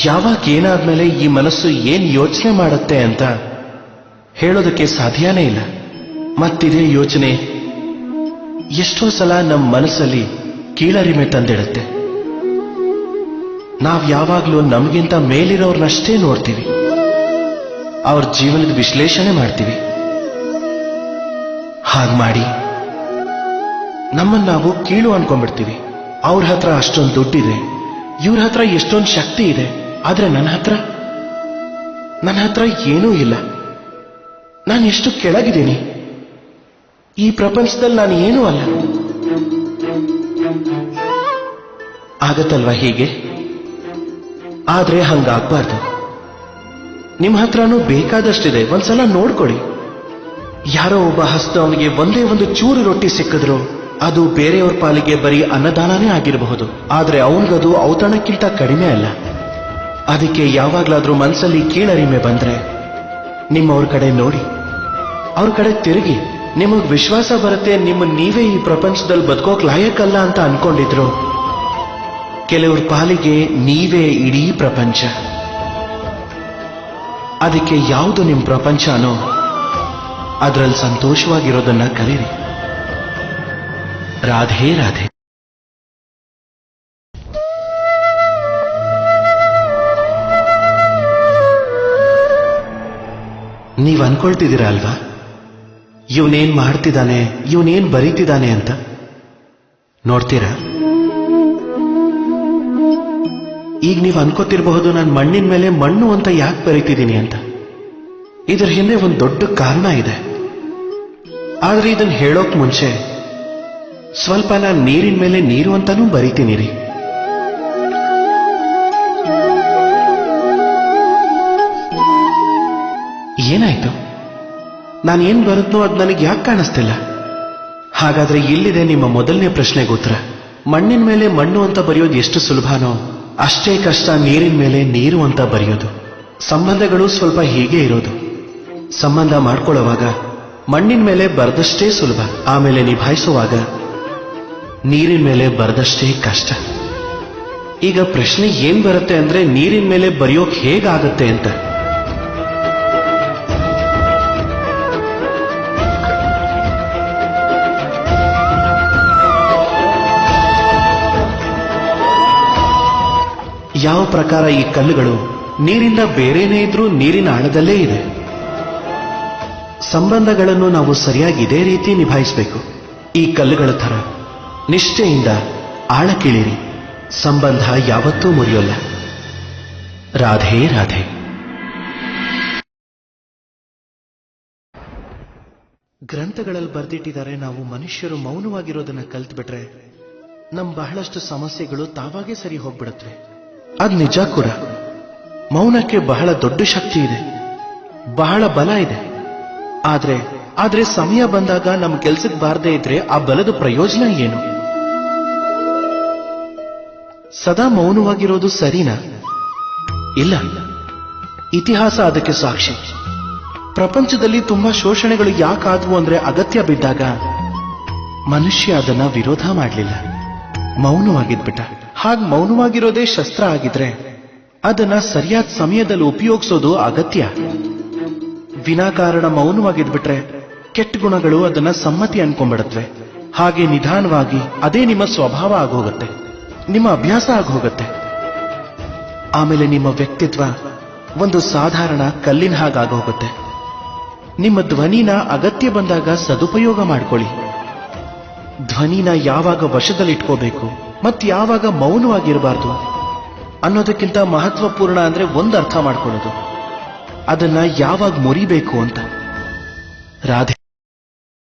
ಯಾವಾಗ ಏನಾದ್ಮೇಲೆ ಈ ಮನಸ್ಸು ಏನ್ ಯೋಚನೆ ಮಾಡುತ್ತೆ ಅಂತ ಹೇಳೋದಕ್ಕೆ ಸಾಧ್ಯನೇ ಇಲ್ಲ. ಮತ್ತಿದೇ ಯೋಚನೆ ಎಷ್ಟೋ ಸಲ ನಮ್ಮ ಮನಸ್ಸಲ್ಲಿ ಕೀಳರಿಮೆ ತಂದಿಡುತ್ತೆ. ನಾವ್ ಯಾವಾಗ್ಲೂ ನಮಗಿಂತ ಮೇಲಿರೋರ್ನಷ್ಟೇ ನೋಡ್ತೀವಿ, ಅವ್ರ ಜೀವನದ ವಿಶ್ಲೇಷಣೆ ಮಾಡ್ತೀವಿ. ಹಾಗೆ ಮಾಡಿ ನಮ್ಮನ್ನು ನಾವು ಕೀಳು ಅನ್ಕೊಂಡ್ಬಿಡ್ತೀವಿ. ಅವ್ರ ಹತ್ರ ಅಷ್ಟೊಂದು ದುಡ್ಡಿದೆ, ಇವ್ರ ಹತ್ರ ಎಷ್ಟೊಂದು ಶಕ್ತಿ ಇದೆ, ಆದ್ರೆ ನನ್ನ ಹತ್ರ ಏನೂ ಇಲ್ಲ. ನಾನು ಎಷ್ಟು ಕೆಳಗಿದ್ದೀನಿ, ಈ ಪ್ರಪಂಚದಲ್ಲಿ ನಾನು ಏನೂ ಅಲ್ಲ. ಆಗತ್ತಲ್ವಾ ಹೀಗೆ? ಆದ್ರೆ ಹಂಗಾಗ್ಬಾರ್ದು. ನಿಮ್ಮ ಹತ್ರನೂ ಬೇಕಾದಷ್ಟಿದೆ, ಒಂದ್ಸಲ ನೋಡ್ಕೊಳ್ಳಿ. ಯಾರೋ ಒಬ್ಬ ಹಸ್ತವನಿಗೆ ಒಂದೇ ಒಂದು ಚೂರು ರೊಟ್ಟಿ ಸಿಕ್ಕಿದ್ರು ಅದು ಬೇರೆಯವ್ರ ಪಾಲಿಗೆ ಬರೀ ಅನ್ನದಾನನೇ ಆಗಿರಬಹುದು, ಆದ್ರೆ ಅವನಿಗದು ಔತಣಕ್ಕಿಂತ ಕಡಿಮೆ ಅಲ್ಲ. ಅದಕ್ಕೆ ಯಾವಾಗ್ಲಾದ್ರೂ ಮನಸ್ಸಲ್ಲಿ ಕೀಳರಿಮೆ ಬಂದ್ರೆ ನಿಮ್ಮವ್ರ ಕಡೆ ನೋಡಿ, ಅವ್ರ ಕಡೆ ತಿರುಗಿ. ನಿಮಗ್ ವಿಶ್ವಾಸ ಬರುತ್ತೆ ನಿಮ್ಮ ನೀವೇ ಈ ಪ್ರಪಂಚದಲ್ಲಿ ಬದುಕೋಕ್ ಲಾಯಕ್ಕಲ್ಲ ಅಂತ ಅನ್ಕೊಂಡಿದ್ರು. ಕೆಲವ್ರ ಪಾಲಿಗೆ ನೀವೇ ಇಡೀ ಪ್ರಪಂಚ. ಅದಕ್ಕೆ ಯಾವುದು ನಿಮ್ ಪ್ರಪಂಚನೋ ಅದರಲ್ಲಿ ಸಂತೋಷವಾಗಿರೋದನ್ನ ಕಲೀರಿ. ರಾಧೆ ರಾಧೆ. ನೀವ್ ಅನ್ಕೊಳ್ತಿದ್ದೀರಾ ಅಲ್ವಾ, ಇವನೇನ್ ಮಾಡ್ತಿದ್ದಾನೆ, ಇವನೇನ್ ಬರೀತಿದ್ದಾನೆ ಅಂತ? ನೋಡ್ತೀರಾ? ಈಗ ನೀವು ಅನ್ಕೋತಿರಬಹುದು ನಾನು ಮಣ್ಣಿನ ಮೇಲೆ ಮಣ್ಣು ಅಂತ ಯಾಕೆ ಬರೀತಿದ್ದೀನಿ ಅಂತ. ಇದರ ಹಿಂದೆ ಒಂದು ದೊಡ್ಡ ಕಾರಣ ಇದೆ. ಆದ್ರೆ ಇದನ್ನ ಹೇಳೋಕ್ ಮುಂಚೆ ಸ್ವಲ್ಪ ನಾನು ನೀರಿನ ಮೇಲೆ ನೀರು ಅಂತಾನೂ ಬರೀತೀನಿ ರೀ. ಏನಾಯ್ತು? ನಾನೇನ್ ಬರುತ್ತೋ ಅದು ನನಗೆ ಯಾಕೆ ಕಾಣಿಸ್ತಿಲ್ಲ? ಹಾಗಾದ್ರೆ ಇಲ್ಲಿದೆ ನಿಮ್ಮ ಮೊದಲನೇ ಪ್ರಶ್ನೆಗೆ ಉತ್ತರ. ಮಣ್ಣಿನ ಮೇಲೆ ಮಣ್ಣು ಅಂತ ಬರೆಯೋದು ಎಷ್ಟು ಸುಲಭನೋ ಅಷ್ಟೇ ಕಷ್ಟ ನೀರಿನ ಮೇಲೆ ನೀರು ಅಂತ ಬರೆಯೋದು. ಸಂಬಂಧಗಳು ಸ್ವಲ್ಪ ಹೀಗೆ ಇರೋದು. ಸಂಬಂಧ ಮಾಡ್ಕೊಳ್ಳುವಾಗ ಮಣ್ಣಿನ ಮೇಲೆ ಬರೆದಷ್ಟೇ ಸುಲಭ, ಆಮೇಲೆ ನಿಭಾಯಿಸುವಾಗ ನೀರಿನ ಮೇಲೆ ಬರೆದಷ್ಟೇ ಕಷ್ಟ. ಈಗ ಪ್ರಶ್ನೆ ಏನ್ ಬರುತ್ತೆ ಅಂದ್ರೆ ನೀರಿನ ಮೇಲೆ ಬರೆಯೋಕ್ ಹೇಗಾಗತ್ತೆ ಅಂತ. ಯಾವ ಪ್ರಕಾರ ಈ ಕಲ್ಲುಗಳು ನೀರಿಂದ ಬೇರೆನೇ ಇದ್ರೂ ನೀರಿನ ಆಳದಲ್ಲೇ ಇದೆ. ಸಂಬಂಧಗಳನ್ನು ನಾವು ಸರಿಯಾಗಿ ಇದೇ ರೀತಿ ನಿಭಾಯಿಸಬೇಕು. ಈ ಕಲ್ಲುಗಳ ಥರ ನಿಷ್ಠೆಯಿಂದ ಆಳಕ್ಕಿಳಿರಿ. ಸಂಬಂಧ ಯಾವತ್ತೂ ಮುರಿಯೋಲ್ಲ. ರಾಧೆ ರಾಧೆ. ಗ್ರಂಥಗಳಲ್ಲಿ ಬರೆದಿಟ್ಟಿದ್ದಾರೆ, ನಾವು ಮನುಷ್ಯರು ಮೌನವಾಗಿರೋದನ್ನ ಕಲ್ತ್ಬಿಟ್ರೆ ನಮ್ ಬಹಳಷ್ಟು ಸಮಸ್ಯೆಗಳು ತಾವಾಗೇ ಸರಿ ಹೋಗ್ಬಿಡತ್ವೆ. ಅದ್ ನಿಜ ಕೂಡ. ಮೌನಕ್ಕೆ ಬಹಳ ದೊಡ್ಡ ಶಕ್ತಿ ಇದೆ, ಬಹಳ ಬಲ ಇದೆ. ಆದ್ರೆ ಸಮಯ ಬಂದಾಗ ನಮ್ ಕೆಲ್ಸಕ್ಕೆ ಬಾರದೇ ಇದ್ರೆ ಆ ಬಲದ ಪ್ರಯೋಜನ ಏನು? ಸದಾ ಮೌನವಾಗಿರೋದು ಸರಿನಾ? ಇಲ್ಲ. ಇತಿಹಾಸ ಅದಕ್ಕೆ ಸಾಕ್ಷಿ. ಪ್ರಪಂಚದಲ್ಲಿ ತುಂಬಾ ಶೋಷಣೆಗಳು ಯಾಕಾದ್ವು ಅಂದ್ರೆ ಅಗತ್ಯ ಬಿದ್ದಾಗ ಮನುಷ್ಯ ಅದನ್ನ ವಿರೋಧ ಮಾಡಲಿಲ್ಲ, ಮೌನವಾಗಿದ್ಬಿಟ್ಟ. ಹಾಗೆ ಮೌನವಾಗಿರೋದೇ ಶಸ್ತ್ರ ಆಗಿದ್ರೆ ಅದನ್ನ ಸರಿಯಾದ ಸಮಯದಲ್ಲಿ ಉಪಯೋಗಿಸೋದು ಅಗತ್ಯ. ವಿನಾಕಾರಣ ಮೌನವಾಗಿದ್ಬಿಟ್ರೆ ಕೆಟ್ಟ ಗುಣಗಳು ಅದನ್ನ ಸಮ್ಮತಿ ಅನ್ಕೊಂಡ್ಬಿಡತ್ವೆ. ಹಾಗೆ ನಿಧಾನವಾಗಿ ಅದೇ ನಿಮ್ಮ ಸ್ವಭಾವ ಆಗೋಗತ್ತೆ, ನಿಮ್ಮ ಅಭ್ಯಾಸ ಆಗೋಗತ್ತೆ. ಆಮೇಲೆ ನಿಮ್ಮ ವ್ಯಕ್ತಿತ್ವ ಒಂದು ಸಾಧಾರಣ ಕಲ್ಲಿನ ಹಾಗಾಗೋಗುತ್ತೆ. ನಿಮ್ಮ ಧ್ವನಿನ ಅಗತ್ಯ ಬಂದಾಗ ಸದುಪಯೋಗ ಮಾಡ್ಕೊಳ್ಳಿ. ಧ್ವನಿನ ಯಾವಾಗ ವಶದಲ್ಲಿಟ್ಕೋಬೇಕು ಮತ್ತು ಯಾವಾಗ ಮೌನವಾಗಿರಬಾರ್ದು ಅನ್ನೋದಕ್ಕಿಂತ ಮಹತ್ವಪೂರ್ಣ ಅಂದ್ರೆ ಒಂದು ಅರ್ಥ ಮಾಡ್ಕೊಳ್ಳೋದು, ಅದನ್ನ ಯಾವಾಗ ಮುರಿಬೇಕು ಅಂತ. ರಾಧೆ.